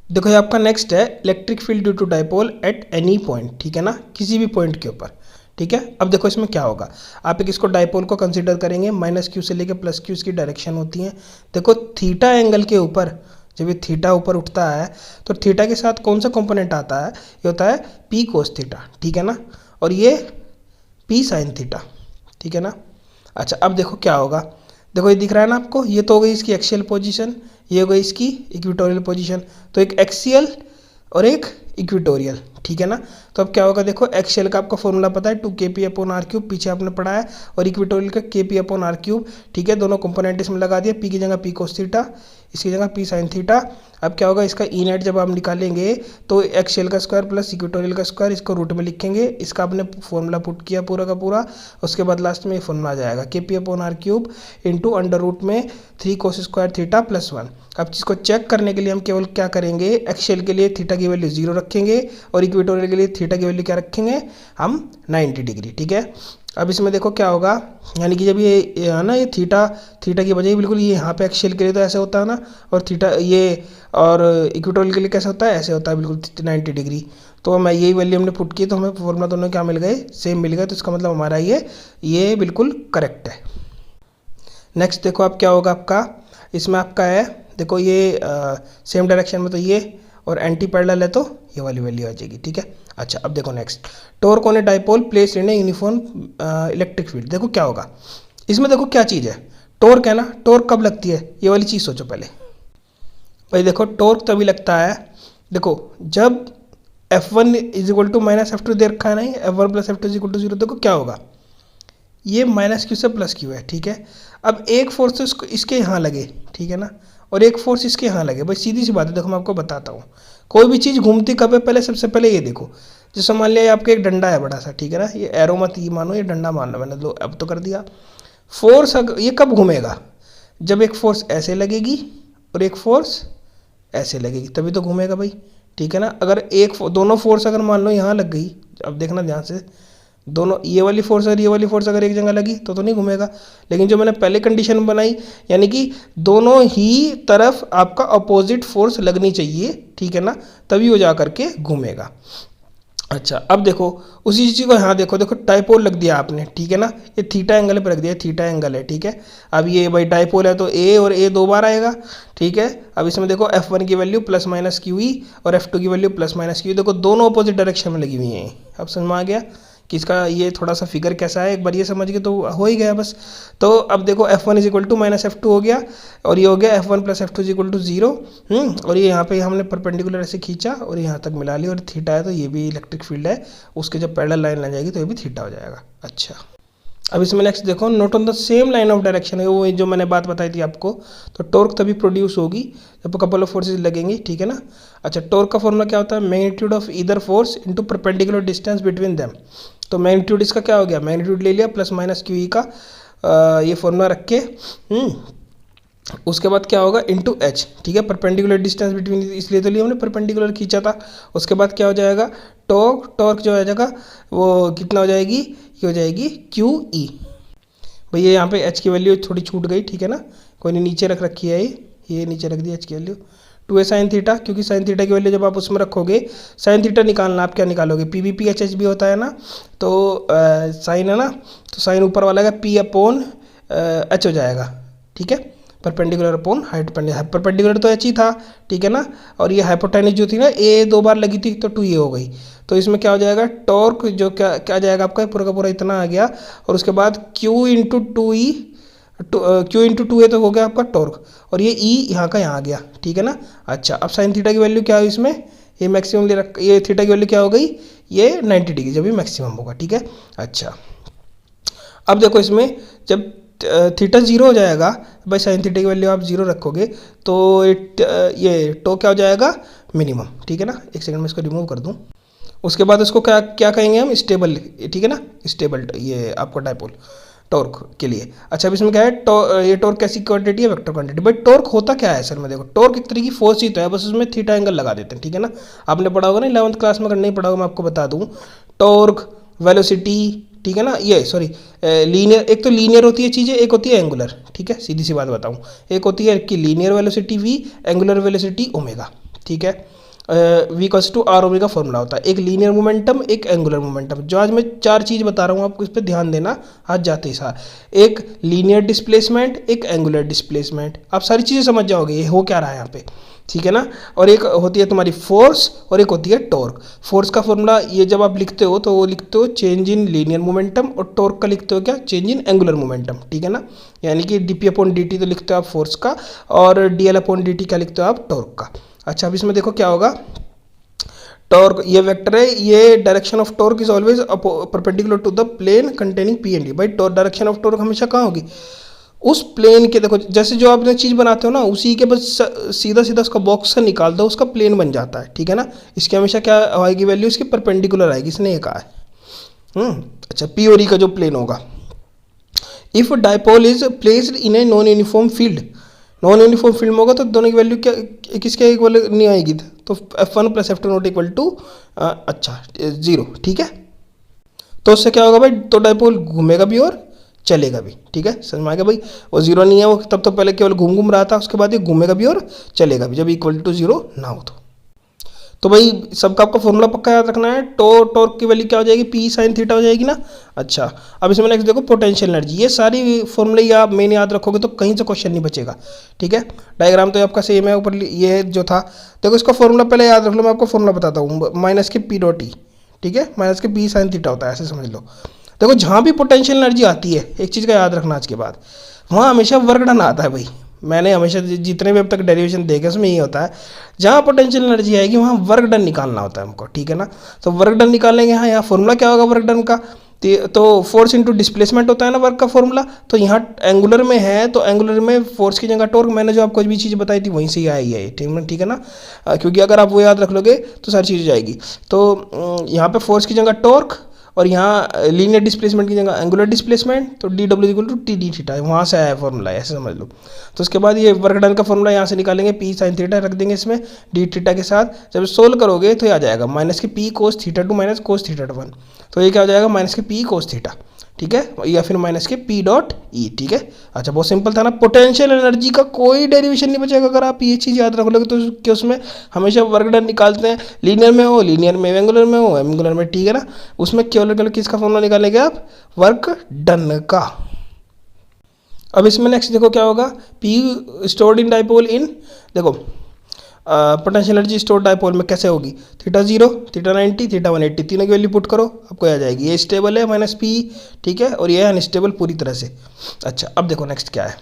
देखो ये आपका नेक्स्ट है, electric field due to dipole at any point, ठीक है ना, किसी भी पॉइंट के ऊपर, ठीक है। अब देखो इसमें क्या होगा, आप एक इसको डाइपोल को कंसीडर करेंगे, -q से लेके +q इसकी डायरेक्शन होती है। देखो थीटा एंगल के ऊपर, जब ये थीटा ऊपर उठता है तो थीटा के साथ कौन सा कंपोनेंट आता है, ये होता है p cos थीटा, ठीक है ना, और ये p sin थीटा, ठीक है ना। अच्छा, अब देखो क्या होगा, देखो ये दिख रहा है ना आपको, ये तो हो गई इसकी एक्सियल पोजीशन, ये हो गई इसकी इक्वेटोरियल पोजीशन। तो एक एक्सियल और एक इक्वेटोरियल, ठीक है ना। तो अब क्या होगा, देखो एक्सियल का आपका फॉर्मूला पता है 2 kp/r³, पीछे आपने पढ़ा है, और इक्वेटोरियल का kp/r³, ठीक है। दोनों कंपोनेंट इसमें लगा दिए, पी की जगह p cos थीटा, इसकी जगह p sin थीटा। अब क्या होगा, इसका ई नेट जब आप निकालेंगे तो एक्सियल का स्क्वायर प्लस इक्वेटोरियल का स्क्वायर, इसको रूट में लिखेंगे, इसका आपने फॉर्मूला पुट किया पूरा का पूरा, उसके बाद लास्ट में ये फॉर्मूला आ जाएगा kp/r³ इंटू अंडर रूट में 3 cos स्क्वायर थीटा +1। अब इसको चेक करने के लिए हम केवल क्या करेंगे, एक्सियल के लिए थीटा की वैल्यू 0 रखेंगे और इक्वेटोरियल के लिए थीटा की वैल्यू क्या रखेंगे हम, 90 डिग्री, ठीक है। अब इसमें देखो क्या होगा, यानी कि जब ये है ना, ये थीटा की बजाय बिल्कुल ये यहाँ पे एक्सियल के लिए तो ऐसे होता है ना, और थीटा ये और इक्वेटोरियल के लिए कैसे होता है, ऐसे होता है बिल्कुल 90 डिग्री। तो मैं यही वैल्यू हमने पुट की, तो हमें फॉर्मूला दोनों क्या मिल गए, सेम मिल गए, तो इसका मतलब हमारा ये बिल्कुल करेक्ट है। नेक्स्ट देखो अब क्या होगा आपका, इसमें आपका है, देखो ये सेम डायरेक्शन में तो ये, और एंटी पैरेलल है तो ये वाली वैल्यू आ जाएगी, ठीक है। अच्छा, अब देखो next, torque on a dipole placed in a uniform electric field. देखो क्या होगा इसमें, देखो क्या चीज़ है, टॉर्क है ना। टॉर्क कब लगती है, ये वाली चीज़ सोचो पहले भाई। देखो टॉर्क तभी लगता है, देखो जब F1 = -F2 दे रखा है नहीं, F1 + F2 = 0, देखो क्या होगा, ये -q से +q है, ठीक है। अब एक फोर्स इसके यहाँ लगे, ठीक है ना, और एक फोर्स इसके यहाँ लगे, भाई सीधी सी बात है। देखो मैं आपको बताता हूँ, कोई भी चीज़ घूमती कब है, पहले सबसे पहले ये देखो, जैसे मान लिया आपके एक डंडा है बड़ा सा, ठीक है ना, ये एरो मत ये मानो, ये डंडा मान लो, मैंने लो अब तो कर दिया। फोर्स ये कब घूमेगा, जब एक फोर्स ऐसे लगेगी और एक फोर्स ऐसे लगेगी, तभी तो घूमेगा भाई, ठीक है ना। अगर दोनों फोर्स अगर मान लो यहाँ लग गई, अब देखना ध्यान से, दोनों ये वाली फोर्स और ये वाली फोर्स अगर एक जगह लगी तो नहीं घूमेगा। लेकिन जो मैंने पहले कंडीशन बनाई, यानी कि दोनों ही तरफ आपका अपोजिट फोर्स लगनी चाहिए, ठीक है ना, तभी वो जा करके घूमेगा। अच्छा, अब देखो उसी चीज़ को यहाँ देखो, डाइपोल लग दिया आपने, ठीक है ना, ये थीटा एंगल पे रख दिया, थीटा एंगल है, ठीक है। अब ये भाई डाइपोल है तो ए और ए 2 बार आएगा, ठीक है। अब इसमें देखो F1 की वैल्यू ±QE और F2 की वैल्यू ±QE, देखो दोनों अपोजिट डायरेक्शन में लगी हुई हैं। अब समझ में आ गया कि इसका ये थोड़ा सा फिगर कैसा है, एक बार ये समझ गए तो हो ही गया बस। तो अब देखो F1 is equal to minus F2 हो गया, और ये हो गया F1 plus F2 is equal to 0। और ये यहाँ पे हमने परपेंडिकुलर ऐसे खींचा और यहाँ तक मिला लिया, और थीटा है तो ये भी इलेक्ट्रिक फील्ड है, उसके जब पैरेलल लाइन लग जाएगी तो ये भी थीटा हो जाएगा। अच्छा, अब इसमें नेक्स्ट देखो, note on the same line of direction है, वो जो मैंने बात बताई थी आपको। तो टॉर्क तभी प्रोड्यूस होगी जब कपल ऑफ फोर्सेज लगेंगी, ठीक है ना। अच्छा, टॉर्क का फॉर्मूला क्या होता है, magnitude of either force into perpendicular distance between them. तो मैग्नीट्यूड इसका क्या हो गया, मैग्नीट्यूड ले लिया प्लस माइनस क्यू ई का ये फॉर्मूला रख के, उसके बाद क्या होगा इनटू एच, ठीक है, परपेंडिकुलर डिस्टेंस बिटवीन, इसलिए तो लिए हमने परपेंडिकुलर खींचा था। उसके बाद क्या हो जाएगा, टॉर्क जो हो जाएगा वो कितना हो जाएगी, ये हो जाएगी क्यू ई। भैया यहाँ पे एच की वैल्यू थोड़ी छूट गई, ठीक है ना, कोई नहीं, नीचे रख रखी है ये नीचे रख दी एच की वैल्यू 2a साइन थीटा, क्योंकि साइन थीटा की वैल्यू जब आप उसमें रखोगे, साइन थीटा निकालना, आप क्या निकालोगे, p b p h h भी होता है ना, तो साइन है ना, तो साइन ऊपर वाला का पी अपॉन एच हो जाएगा, ठीक है, परपेंडिकुलर अपॉन हाइट, परपेंडिकुलर तो एच ही था, ठीक है ना, और ये हाइपोटेन्यूज जो थी ना, ए 2 बार लगी थी तो 2a हो गई। तो इसमें क्या हो जाएगा, टॉर्क जो क्या जाएगा आपका पूरा का पूरा इतना आ गया, और उसके बाद Q into 2e, Q into 2a तो हो गया आपका टॉर्क, और ये E यहाँ का यहाँ आ गया, ठीक है ना। अच्छा, अब साइन थीटा की वैल्यू क्या है इसमें, ये मैक्सिमम ले रख, ये थीटा की वैल्यू क्या हो गई, ये 90 डिग्री जब ये मैक्सिमम होगा, ठीक है। अच्छा, अब देखो इसमें जब थीटा 0 हो जाएगा, भाई साइन थीटा की वैल्यू आप 0 रखोगे तो ये टो क्या हो जाएगा, मिनिमम, ठीक है ना। एक सेकंड में इसको रिमूव कर दूँ। उसके बाद इसको क्या क्या कहेंगे हम, स्टेबल, ठीक है ना, स्टेबल ये आपको डायपोल टॉर्क के लिए। अच्छा, अब इसमें क्या है, ये टॉर्क कैसी क्वांटिटी है, वेक्टर क्वांटिटी। भाई टॉर्क होता क्या है असल में, देखो टॉर्क एक तरीके की फोर्स ही तो है, बस उसमें थीटा एंगल लगा देते हैं, ठीक है ना। आपने पढ़ा होगा ना 11th क्लास में, अगर नहीं पढ़ा होगा मैं आपको बता दूँ, टॉर्क, वेलोसिटी, ठीक है ना, ये सॉरी लीनियर, एक तो लीनियर होती है चीज़ें, एक होती है एंगुलर, ठीक है, सीधी सी बात बताऊँ, एक होती है कि linear velocity v, angular velocity omega, ठीक है। v equals to r omega formula होता है, एक लीनियर मोमेंटम, एक एंगुलर मोमेंटम। जो आज मैं 4 चीज़ बता रहा हूँ आपको, इस पर ध्यान देना आज जाते ही सार, एक लीनियर डिस्प्लेसमेंट, एक एंगुलर डिस्प्लेसमेंट, आप सारी चीज़ें समझ जाओगे ये हो क्या रहा है यहाँ पे, ठीक है ना। और एक होती है तुम्हारी फोर्स, और एक होती है टॉर्क। फोर्स का फॉर्मूला ये जब आप लिखते हो तो वो लिखते हो चेंज इन लीनियर मोमेंटम, और टॉर्क का लिखते हो क्या, चेंज इन एंगुलर मोमेंटम, ठीक है ना। यानी कि D P upon D T तो लिखते हो आप फोर्स का, और D L upon D T क्या लिखते हो आप, टॉर्क का। अच्छा, अब इसमें देखो क्या होगा, टॉर्क ये वेक्टर है, ये direction of torque is always perpendicular to the plane containing p and d. भाई डायरेक्शन ऑफ टॉर्क हमेशा कहाँ होगी, उस प्लेन के, देखो जैसे जो आपने चीज़ बनाते हो ना, उसी के बस सीधा सीधा उसका बॉक्स से निकाल दो, उसका प्लेन बन जाता है, ठीक है ना। इसकी हमेशा क्या आएगी वैल्यू, इसकी परपेंडिकुलर आएगी, इसने ये कहा है। अच्छा, पी और ई का जो प्लेन होगा, if dipole is placed in a non uniform field, non uniform field में होगा तो दोनों की वैल्यू क्या किसके इक्वल नहीं आएगी, तो F1 plus F2 not equal to अच्छा 0, ठीक है। तो उससे क्या होगा भाई, तो डायपोल घूमेगा भी और चलेगा भी, ठीक है, समझ में आ गया भाई। वो 0 नहीं है, वो तब तो पहले केवल घूम रहा था, उसके बाद ये घूमेगा भी और चलेगा भी, जब इक्वल टू 0 ना हो तो भाई सबका आपका फॉर्मूला पक्का याद रखना है। टॉर्क की वैल्यू क्या हो जाएगी, पी साइन थीटा हो जाएगी ना। अच्छा, अब इसमें नेक्स्ट देखो पोटेंशियल एनर्जी, ये सारी फॉर्मूले आप मेन याद रखोगे तो कहीं से क्वेश्चन नहीं बचेगा, ठीक है। डायग्राम तो आपका सेम है, ऊपर ये जो था, देखो इसका फॉर्मूला पहले याद रख लो, मैं आपको फॉर्मूला बताता हूँ, माइनस के पी डॉट ई, ठीक है, माइनस के पी साइन थीटा होता है, ऐसे समझ लो। देखो जहाँ भी पोटेंशियल एनर्जी आती है, एक चीज़ का याद रखना आज के बाद, वहाँ हमेशा वर्क डन आता है भाई। मैंने हमेशा जितने भी अब तक डेरिवेशन देखे उसमें ये होता है, जहाँ पोटेंशियल एनर्जी आएगी वहाँ वर्क डन निकालना होता है हमको, ठीक है ना। तो वर्क डन निकालेंगे, हाँ यहाँ फॉर्मूला क्या होगा वर्क डन का, तो फोर्स इंटू डिस्प्लेसमेंट होता है ना वर्क का फॉर्मूला। तो यहाँ एंगुलर में है, तो एंगुलर में फोर्स की जगह टॉर्क, मैंने जो आपको भी चीज़ बताई थी वहीं से ही आई है, ठीक है ना। क्योंकि अगर आप वो याद रख लोगे तो सारी चीज़ जाएगी। तो यहाँ पे फोर्स की जगह टॉर्क, और यहाँ लीनियर डिस्प्लेसमेंट की जगह एंगुलर डिस्प्लेसमेंट, तो डी डब्ल्यू equal to t d theta, वहाँ से आया फॉर्मूला, ऐसे समझ लो। तो उसके बाद ये वर्क डन का फॉर्मूला यहाँ से निकालेंगे, पी साइन थीटा रख देंगे इसमें डी थीटा के साथ, जब सोल्व करोगे तो ये आ जाएगा माइनस के P cos theta two minus cos theta two 1, तो ये क्या हो जाएगा माइनस के पी कोस थीटा, ठीक है, या फिर माइनस के पी डॉट ई, ठीक है। अच्छा, बहुत सिंपल था ना। पोटेंशियल एनर्जी का कोई डेरिवेशन नहीं बचेगा अगर आप ये चीज़ याद रख लोगे, तो कि उसमें हमेशा वर्क डन निकालते हैं, लीनियर में हो लीनियर में, एंगुलर में हो एंगुलर में, ठीक है ना। उसमें केवल किसका फॉर्मूला निकालेंगे आप, वर्क डन का। अब इसमें नेक्स्ट देखो क्या होगा, पी स्टोर्ड इन डाइपोल इन, देखो पोटेंशियल एनर्जी स्टोर डायपोल में कैसे होगी, थीटा 0, थीटा 90, थीटा 180, तीनों की वैल्यू पुट करो, आपको आ जाएगी। ये स्टेबल है माइनस पी, ठीक है, और ये अनस्टेबल पूरी तरह से। अच्छा अब देखो नेक्स्ट क्या है।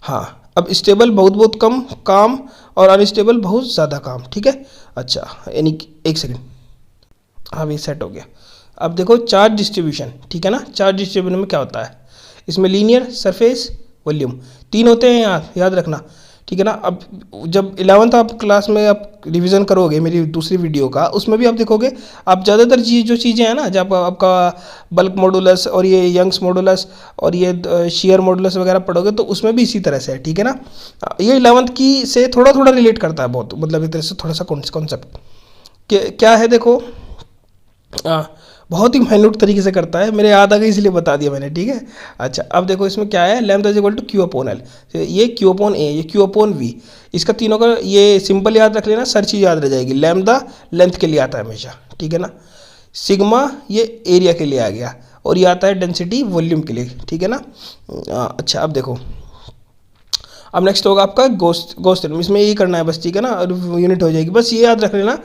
हाँ अब स्टेबल बहुत बहुत कम काम और अनस्टेबल बहुत ज़्यादा काम, ठीक है। अच्छा यानी एक सेकेंड, हाँ ये सेट हो गया। अब देखो चार्ज डिस्ट्रीब्यूशन, ठीक है ना। चार्ज डिस्ट्रीब्यूशन में क्या होता है, इसमें लीनियर, सरफेस, वॉल्यूम, तीन होते हैं यहाँ, याद रखना, ठीक है ना। अब जब 11th आप क्लास में आप रिवीजन करोगे मेरी दूसरी वीडियो का, उसमें भी आप देखोगे, आप ज़्यादातर जो चीज़ें हैं ना, जब आपका बल्क मॉडुलस और ये यंग्स मॉडुलस और ये शेयर मॉडुलस वगैरह पढ़ोगे तो उसमें भी इसी तरह से है, ठीक है ना। ये 11th की से थोड़ा थोड़ा रिलेट करता है बहुत, मतलब एक तरह से थोड़ा सा कॉन्सेप्ट क्या है देखो, बहुत ही माइन्यूट तरीके से करता है, मेरे याद आ गई इसलिए बता दिया मैंने, ठीक है। अच्छा अब देखो इसमें क्या है, lambda is equal to q upon l, ये क्यू अपॉन ए, ये क्यू अपॉन वी, इसका तीनों का ये सिंपल याद रख लेना, सर चीज़ याद रह जाएगी। लैम्डा लेंथ के लिए आता है हमेशा, ठीक है ना। सिग्मा ये एरिया के लिए आ गया, और ये आता है डेंसिटी वॉल्यूम के लिए, ठीक है ना। अच्छा अब देखो, अब नेक्स्ट होगा आपका गोस थ्योरम, इसमें यही करना है बस, ठीक है ना, और यूनिट हो जाएगी। बस ये याद रख लेना,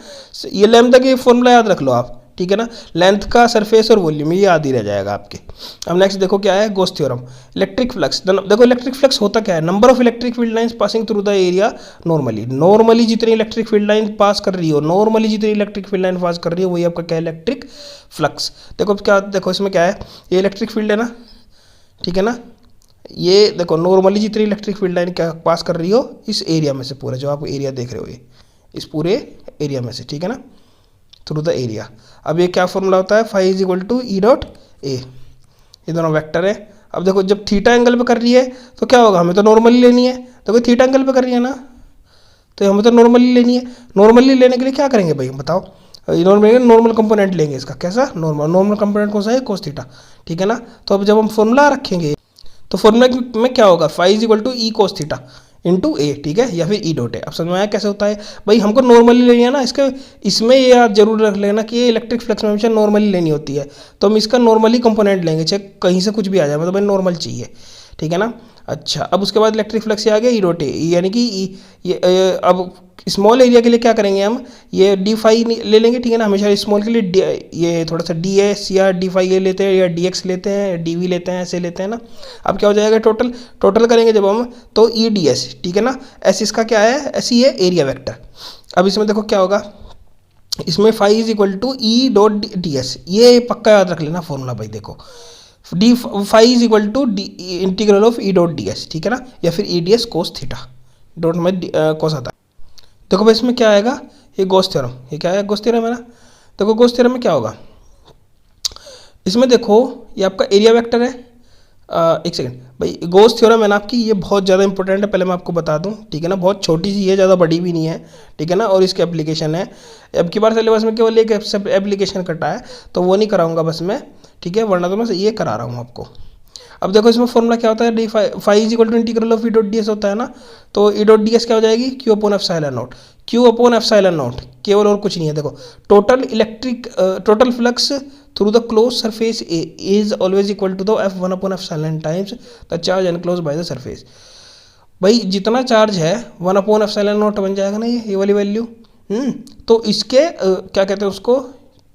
ये लैम्डा के फॉर्मूला याद रख लो आप, ठीक है ना। लेंथ का, सरफेस और वॉल्यूम ये याद ही रह जाएगा आपके। अब नेक्स्ट देखो क्या है, गोस थ्योरम। इलेक्ट्रिक फ्लक्स, देखो इलेक्ट्रिक फ्लक्स होता क्या है, number of electric field lines passing through the area normally जितनी इलेक्ट्रिक फील्ड लाइन पास कर रही हो, नॉर्मली जितनी इलेक्ट्रिक फील्ड लाइन पास कर रही हो वही आपका क्या है, इलेक्ट्रिक फ्लक्स। देखो क्या, देखो इसमें क्या है, ये इलेक्ट्रिक फील्ड है ना, ठीक है ना। ये देखो नॉर्मली जितनी इलेक्ट्रिक फील्ड लाइन क्या पास कर रही हो इस एरिया में से, पूरे जो आप एरिया देख रहे हो ये, इस पूरे एरिया में से, ठीक है ना, थ्रू द एरिया। अब ये क्या फॉर्मूला होता है, phi is equal to e dot a, ये दोनों वेक्टर है। अब देखो जब थीटा एंगल पे कर रही है तो क्या होगा, हमें तो नॉर्मली लेनी है, देखो थीटा एंगल पे कर रही है ना, तो हमें तो नॉर्मली लेनी है। नॉर्मली लेने के लिए क्या करेंगे भाई बताओ, नॉर्मल कंपोनेंट लेंगे इसका, कैसा नॉर्मल कंपोनेंट कौन सा है, कोस थीटा, ठीक है ना। तो अब जब हम फॉर्मूला रखेंगे तो फॉर्मूला में क्या होगा, phi is equal to E cos theta into A, ठीक है, या फिर ई डॉट ए। अब समझ में आया कैसे होता है भाई, हमको नॉर्मली लेनी है ना, इसके इसमें ये आप जरूर रख लेना कि ये इलेक्ट्रिक फ्लक्स में हमेशा नॉर्मली लेनी होती है, तो हम इसका नॉर्मली कंपोनेंट लेंगे, चाहे कहीं से कुछ भी आ जाए, मतलब भाई नॉर्मल चाहिए, ठीक है ना। अच्छा अब उसके बाद इलेक्ट्रिक फ्लक्स ये आ गया ई डॉट ए, यानी कि ये अब स्मॉल एरिया के लिए क्या करेंगे हम, ये डी फाई ले लेंगे, ठीक है ना। हमेशा स्मॉल के लिए ये थोड़ा सा डी एस या डी फाई ये लेते हैं, या डी एक्स लेते हैं, डी वी लेते हैं, ऐसे लेते हैं ना। अब क्या हो जाएगा, टोटल करेंगे जब हम तो ई डी एस, ठीक है ना। ऐसे इसका क्या है, ऐसी है एरिया वेक्टर। अब इसमें देखो क्या होगा, इसमें phi is equal to e dot d s, ये पक्का याद रख लेना फॉर्मूला भाई। देखो d phi is equal to d integral of e dot d s, ठीक है ना, या फिर e d s cos theta, dot में कोस आता है। देखो भाई इसमें क्या आएगा, ये गॉस थ्योरम, ये क्या है, गॉस थ्योरम है ना। देखो गॉस थ्योरम में क्या होगा, इसमें देखो ये आपका एरिया वेक्टर है, एक सेकंड भाई, गॉस थ्योरम है ना आपकी, ये बहुत ज़्यादा इंपॉर्टेंट है, पहले मैं आपको बता दूं, ठीक है ना। बहुत छोटी सी है, ज़्यादा बड़ी भी नहीं है, ठीक है ना, और इसकी एप्लीकेशन है। अब की बार सिलेबस में केवल एक एप्लीकेशन कटा है, तो वो नहीं कराऊंगा बस मैं, ठीक है, वरना तो मैं ये करा रहा हूँ आपको। अब देखो इसमें फॉर्मूला क्या होता है, d phi is equal to integral of e dot d s होता है ना, तो ई डॉट डी एस क्या हो जाएगी, q upon epsilon naught, q upon epsilon naught, केवल और कुछ नहीं है। देखो total flux through the close surface a is always equal to the f one upon epsilon times the charge enclose by the surface. भाई जितना charge है 1 upon epsilon not बन जाएगा ना ये वाली वैल्यू। तो इसके क्या कहते हैं उसको,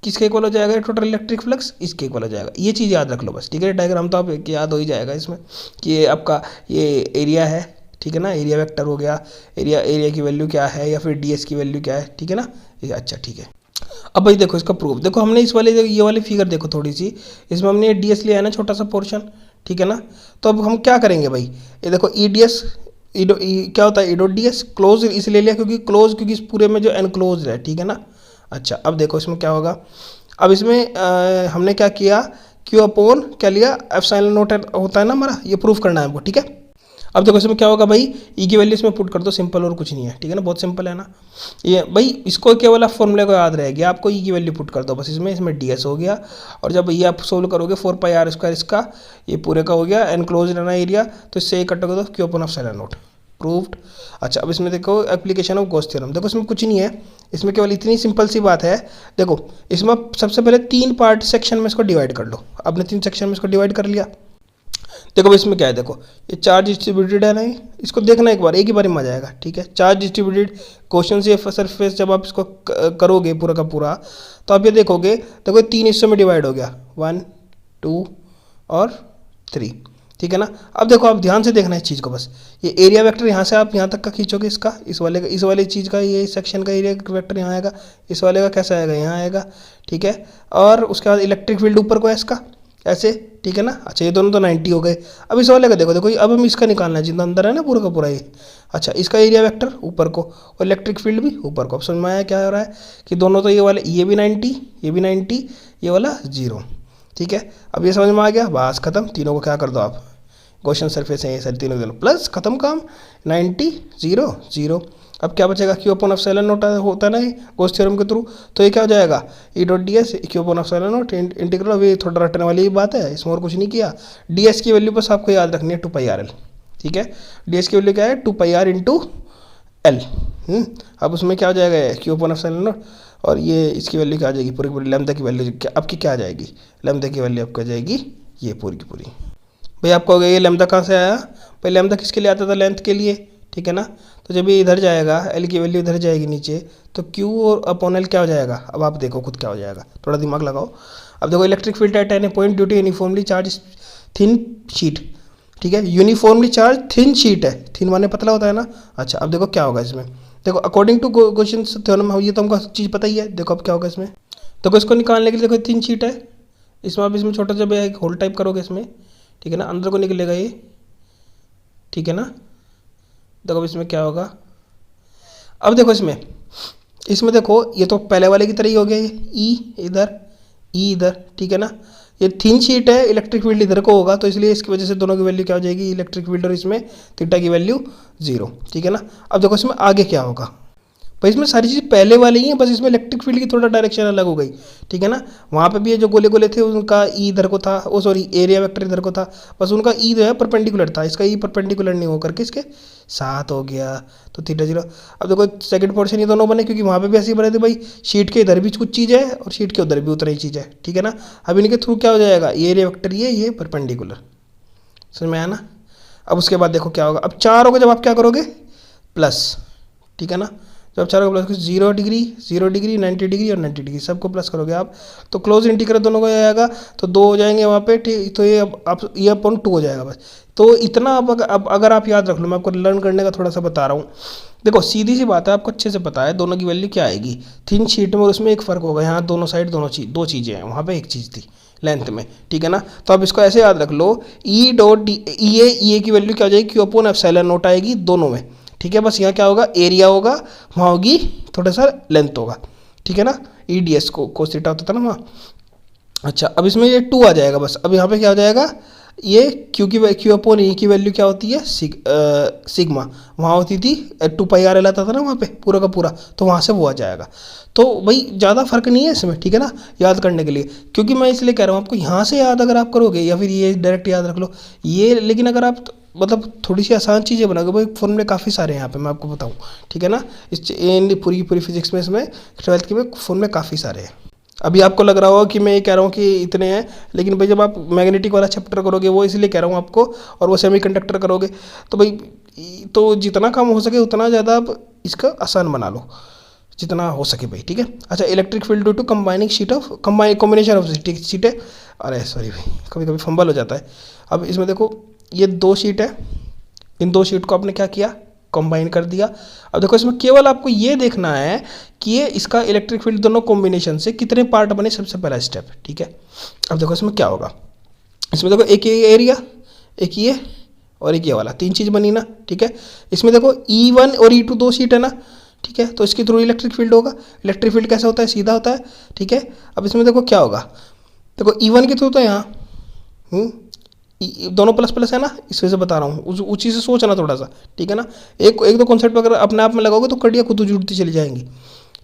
किसके इक्वल हो जाएगा, टोटल इलेक्ट्रिक फ्लक्स इसके इक्वल हो जाएगा। ये चीज़ याद रख लो बस, ठीक है। डायग्राम तो आप याद हो ही जाएगा इसमें कि ये आपका ये एरिया है, ठीक है ना, एरिया वेक्टर हो गया, एरिया की वैल्यू क्या है या फिर डीएस की वैल्यू क्या है, ठीक है ना। अच्छा ठीक है, अब भाई देखो इसका प्रूफ, देखो हमने इस वाले ये वाली फिगर देखो थोड़ी सी, इसमें हमने डीएस लिया है ना छोटा सा पोर्शन, ठीक है ना। तो अब हम क्या करेंगे भाई, ये देखो ई डी एस क्या होता है, ई डॉट डी एस क्लोज इसलिए लिया क्योंकि इस पूरे में जो एनक्लोज है, ठीक है ना। अच्छा अब देखो इसमें क्या होगा, अब इसमें हमने क्या किया, क्यू अपॉन क्या लिया, एप्सिलॉन नॉट होता है ना हमारा, ये प्रूफ करना है हमको, ठीक है। अब देखो इसमें क्या होगा भाई, ई की वैल्यू इसमें पुट कर दो, सिंपल और कुछ नहीं है, ठीक है ना, बहुत सिंपल है ना ये भाई। इसको केवल आप फॉर्मूले को याद रहेगी, आपको ई की वैल्यू पुट कर दो बस, इसमें डी एस हो गया। और जब ये आप सोल्व करोगे 4 पाई आर स्क्वायर इसका, ये पूरे का हो गया, एनक्लोज रहना एरिया, तो इससे ये कट कर दो, Q upon epsilon not, proved. अच्छा अब इसमें देखो एप्लीकेशन ऑफ गॉस थ्योरम, देखो इसमें कुछ नहीं है, इसमें केवल इतनी सिंपल सी बात है। देखो इसमें सबसे पहले 3 पार्ट सेक्शन में इसको डिवाइड कर लो, आपने 3 सेक्शन में इसको डिवाइड कर लिया। देखो भाई इसमें क्या है, देखो ये चार्ज डिस्ट्रीब्यूटेड है ना, इसको देखना एक बार, एक ही बार में मजा आएगा, ठीक है। चार्ज डिस्ट्रीब्यूटेड क्वेश्चन से सरफेस जब आप इसको करोगे पूरा का पूरा, तो आप ये देखोगे, देखो 3 हिस्सों में डिवाइड हो गया, 1 2 और 3, ठीक है ना। अब देखो आप ध्यान से देखना है इस चीज़ को, बस ये एरिया वेक्टर यहाँ से आप यहाँ तक का खींचोगे, इसका इस वाले चीज़ का, ये सेक्शन का एरिया वेक्टर यहाँ आएगा, इस वाले का कैसा आएगा, यहाँ आएगा, ठीक है। और उसके बाद इलेक्ट्रिक फील्ड ऊपर को है इसका ऐसे, ठीक है ना। अच्छा ये दोनों तो 90 हो गए। अब इस वाले का देखो, देखो अब हम इसका निकालना है जितना अंदर है ना पूरा का पूरा ये। अच्छा इसका एरिया वेक्टर ऊपर को और इलेक्ट्रिक फील्ड भी ऊपर को। अब समझ में आया क्या हो रहा है कि दोनों तो ये वाले, ये भी 90, ये भी 90, ये वाला 0, ठीक है। अब ये समझ में आ गया, बस खत्म। तीनों को क्या कर दो आप, क्वेश्चन सरफेस है ये सर, तीनों प्लस खत्म काम, 90 0 0। अब क्या बचेगा, क्यू अपॉन एप्सिलॉन नॉट होता है ना गॉस थ्योरम के थ्रू, तो ये क्या हो जाएगा, ई dot d S Q upon epsilon not integral. अभी थोड़ा रटने वाली बात है, इसमें और कुछ नहीं किया। डी एस की वैल्यू बस आपको याद रखनी है 2 पाई आर एल, ठीक है। डी एस की वैल्यू क्या है, 2 पाई आर इंटू एल। अब उसमें क्या हो जाएगा, क्यू अपॉन एप्सिलॉन नॉट, और ये इसकी वैल्यू क्या आ जाएगी, पूरी पूरी लैम्डा की वैल्यू आपकी क्या आ जाएगी, लैम्डा की वैल्यू आपको आ जाएगी ये पूरी की पूरी। भाई आपको हो गया ये लैम्डा कहाँ से आया, भाई लैम्डा किसके लिए आता था, लेंथ के लिए, ठीक है ना। तो जब ये इधर जाएगा, एल की वैल्यू इधर जाएगी नीचे, तो क्यू और अपॉन एल क्या हो जाएगा, अब आप देखो खुद क्या हो जाएगा, थोड़ा दिमाग लगाओ। अब देखो electric field at any point due to uniformly charge thin sheet, ठीक है। यूनिफॉर्मली चार्ज थिन शीट है, थिन माने पतला होता है ना। अच्छा अब देखो क्या होगा इसमें, देखो अकॉर्डिंग टू क्वेश्चन थ्योरम, ये तो हमको चीज़ पता ही है। देखो अब क्या होगा इसमें, देखो इसको निकालने के लिए, देखो थिन शीट है, इसमें आप इसमें छोटा सा एक होल टाइप करोगे इसमें, ठीक है ना, अंदर को निकलेगा ये, ठीक है ना। देखो अब इसमें क्या होगा, अब देखो इसमें देखो ये तो पहले वाले की तरह ही हो गया, ये ई इधर, ठीक है ना। ये थिन शीट है, इलेक्ट्रिक फील्ड इधर को होगा, तो इसलिए इसकी वजह से दोनों की वैल्यू क्या हो जाएगी, इलेक्ट्रिक फील्ड और इसमें थीटा की वैल्यू 0, ठीक है ना। अब देखो इसमें आगे क्या होगा, भाई इसमें सारी चीज़ पहले वाली ही है, बस इसमें इलेक्ट्रिक फील्ड की थोड़ा डायरेक्शन अलग हो गई, ठीक है ना। वहाँ पे भी ये जो गोले गोले थे उनका ई इधर को था, ओ सॉरी एरिया वेक्टर इधर को था, बस उनका ई जो है परपेंडिकुलर था, इसका ई परपेंडिकुलर नहीं होकर के इसके साथ हो गया, तो थीटा 0। अब देखो सेकंड पोर्शन ये दोनों बने, क्योंकि वहाँ पे भी ऐसे ही बने थे भाई, शीट के इधर भी कुछ चीज़ है और शीट के उधर भी उतना ही चीज़ है, ठीक है ना। अब इनके थ्रू क्या हो जाएगा, ये एरिया वेक्टर ये परपेंडिकुलर, समझ में आया ना। अब उसके बाद देखो क्या होगा, अब 4 होगा जब आप क्या करोगे, प्लस, ठीक है ना। जब 4 को प्लस 0 डिग्री 90 डिग्री और 90 डिग्री सबको प्लस करोगे आप, तो क्लोज इंटीग्रल दोनों को आएगा, तो 2 हो जाएंगे वहाँ पे, ठीक। तो ये अब ये अपॉन 2 हो जाएगा बस। तो इतना अब अगर आप याद रख लो, मैं आपको लर्न करने का थोड़ा सा बता रहा हूँ। देखो सीधी सी बात है, आपको अच्छे से पता है दोनों की वैल्यू क्या आएगी। थिन शीट में और उसमें एक फ़र्क होगा, यहाँ दोनों साइड दो चीज़ें हैं, वहाँ पर एक चीज़ थी लेंथ में, ठीक है ना। तो अब इसको ऐसे याद रख लो, ई डॉट डी ई ए की वैल्यू क्या हो जाएगी, क्यू अपॉन एप्सिलॉन नॉट आएगी दोनों में, ठीक है। बस यहाँ क्या होगा, एरिया होगा, वहाँ होगी थोड़ा सा लेंथ होगा, ठीक है ना। ई डी एस को कोस थीटा होता था ना वहाँ। अच्छा अब इसमें ये 2 आ जाएगा बस। अब यहाँ पे क्या हो जाएगा, ये क्यू अपॉन ई की वैल्यू क्या होती है, सिग्मा, वहाँ होती थी 2 पाई आर एल आता था ना वहाँ पे पूरा का पूरा, तो वहाँ से वो आ जाएगा। तो भाई ज़्यादा फर्क नहीं है इसमें, ठीक है ना, याद करने के लिए। क्योंकि मैं इसलिए कह रहा हूँ आपको, यहाँ से याद अगर आप करोगे या फिर ये डायरेक्ट याद रख लो ये, लेकिन अगर आप मतलब थोड़ी सी आसान चीज़ें बनाओगे, भाई फॉर्मूले काफ़ी सारे हैं यहाँ पे मैं आपको बताऊँ, ठीक है ना। इस पूरी की पूरी फिजिक्स में इसमें 12th की में फॉर्मूले काफ़ी सारे हैं। अभी आपको लग रहा होगा कि मैं ये कह रहा हूँ कि इतने हैं, लेकिन भाई जब आप मैग्नेटिक वाला चैप्टर करोगे, वो इसलिए कह रहा हूँ आपको, और वो सेमीकंडक्टर करोगे, तो भाई तो जितना कम हो सके उतना ज़्यादा आप इसका आसान बना लो, जितना हो सके भाई, ठीक है। अच्छा electric field due to combining sheet of combination of sheet है, अरे सॉरी भाई कभी कभी फंबल हो जाता है। अब इसमें देखो ये 2 शीट है, इन 2 शीट को आपने क्या किया, कंबाइन कर दिया। अब देखो इसमें केवल आपको ये देखना है कि ये इसका इलेक्ट्रिक फील्ड दोनों कॉम्बिनेशन से कितने पार्ट बने, सबसे पहला स्टेप, ठीक है। अब देखो इसमें क्या होगा, इसमें देखो एक ये एरिया, एक ये और एक ये वाला, 3 चीज़ बनी ना, ठीक है। इसमें देखो E1 और E2 2 शीट है ना, ठीक है, तो इसके थ्रू इलेक्ट्रिक फील्ड होगा। इलेक्ट्रिक फील्ड कैसा होता है, सीधा होता है, ठीक है। अब इसमें देखो क्या होगा, देखो E1 के थ्रू तो यहाँ दोनों प्लस प्लस है ना, इस वजह से बता रहा हूँ, उस चीज़ से सोचना थोड़ा सा, ठीक है ना। एक दो कॉन्सेप्ट अगर अपने आप में लगाओगे तो कड़ियाँ खुद जुड़ती चली जाएंगी,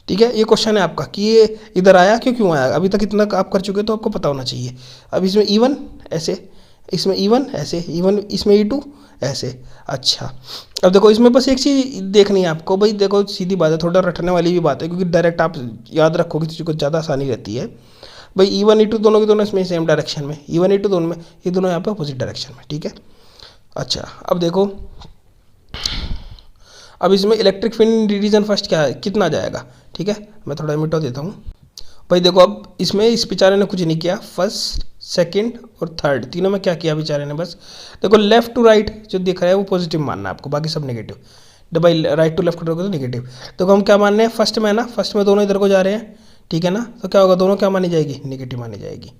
ठीक है। ये क्वेश्चन है आपका कि ये इधर आया क्यों आया, अभी तक इतना आप कर चुके तो आपको पता होना चाहिए। अब इसमें E1 ऐसे, इसमें E1 ऐसे, E1 इसमें E2 ऐसे। अच्छा अब देखो इसमें बस एक चीज़ देखनी है आपको, भाई देखो सीधी बात है, थोड़ा रटने वाली भी बात है, क्योंकि डायरेक्ट आप याद रखोगे तो ज़्यादा आसानी रहती है। भाई E1 E2 दोनों के दोनों इसमें सेम डायरेक्शन में, E1 E2 दोनों में, ये दोनों यहाँ पे अपोजिट डायरेक्शन में, ठीक है। अच्छा अब देखो, अब इसमें इलेक्ट्रिक फील्ड रीजन फर्स्ट क्या है, कितना जाएगा, ठीक है। मैं थोड़ा मिटा देता हूँ भाई। देखो अब इसमें इस बेचारे ने कुछ नहीं किया, फर्स्ट सेकंड और थर्ड तीनों में क्या किया बेचारे ने, बस देखो लेफ्ट टू राइट जो दिख रहा है वो पॉजिटिव मानना है आपको, बाकी सब नेगेटिव। तो भाई राइट टू लेफ्ट करोगे तो नेगेटिव। तो हम क्या मान रहे हैं, फर्स्ट में ना, फर्स्ट में दोनों इधर को जा रहे हैं, ठीक है ना, तो क्या होगा, दोनों क्या मानी जाएगी, नेगेटिव मानी जाएगी,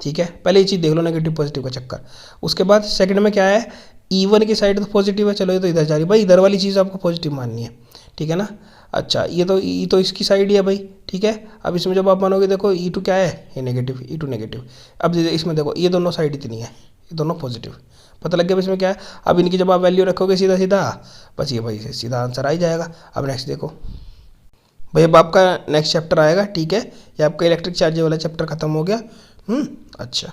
ठीक है। पहले ये चीज़ देख लो, नेगेटिव पॉजिटिव का चक्कर। उसके बाद सेकंड में क्या है, E1 की साइड तो पॉजिटिव है, चलो ये तो इधर जा रही है भाई, इधर वाली चीज़ आपको पॉजिटिव माननी है, ठीक है ना। अच्छा ये तो इसकी साइड ही है भाई, ठीक है। अब इसमें जब आप मानोगे, देखो E2 क्या है, ये नेगेटिव, E2 नेगेटिव। अब इसमें देखो ये दोनों साइड इतनी है, ये दोनों पॉजिटिव, पता लग गया इसमें क्या है। अब इनकी जब आप वैल्यू रखोगे सीधा सीधा, बस ये भाई सीधा आंसर आ ही जाएगा। अब नेक्स्ट देखो भाई, अब आपका नेक्स्ट चैप्टर आएगा, ठीक है। ये आपका इलेक्ट्रिक चार्ज वाला चैप्टर खत्म हो गया। अच्छा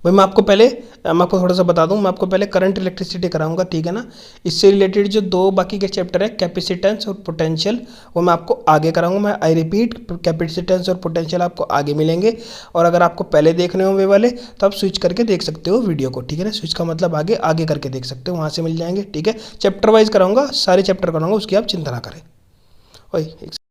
भाई मैं आपको थोड़ा सा बता दूं, मैं आपको पहले करंट इलेक्ट्रिसिटी कराऊंगा, ठीक है ना। इससे रिलेटेड जो दो बाकी के चैप्टर है, कैपेसिटेंस और पोटेंशियल, वो मैं आपको आगे कराऊंगा। मैं आई रिपीट, कैपेसिटेंस और पोटेंशियल आपको आगे मिलेंगे। और अगर आपको पहले देखने हो वे वाले, तो आप स्विच करके देख सकते हो वीडियो को, ठीक है ना। स्विच का मतलब आगे आगे करके देख सकते हो, वहाँ से मिल जाएंगे, ठीक है। चैप्टर वाइज कराऊंगा, सारे चैप्टर कराऊंगा, उसकी आप चिंता ना करें। वही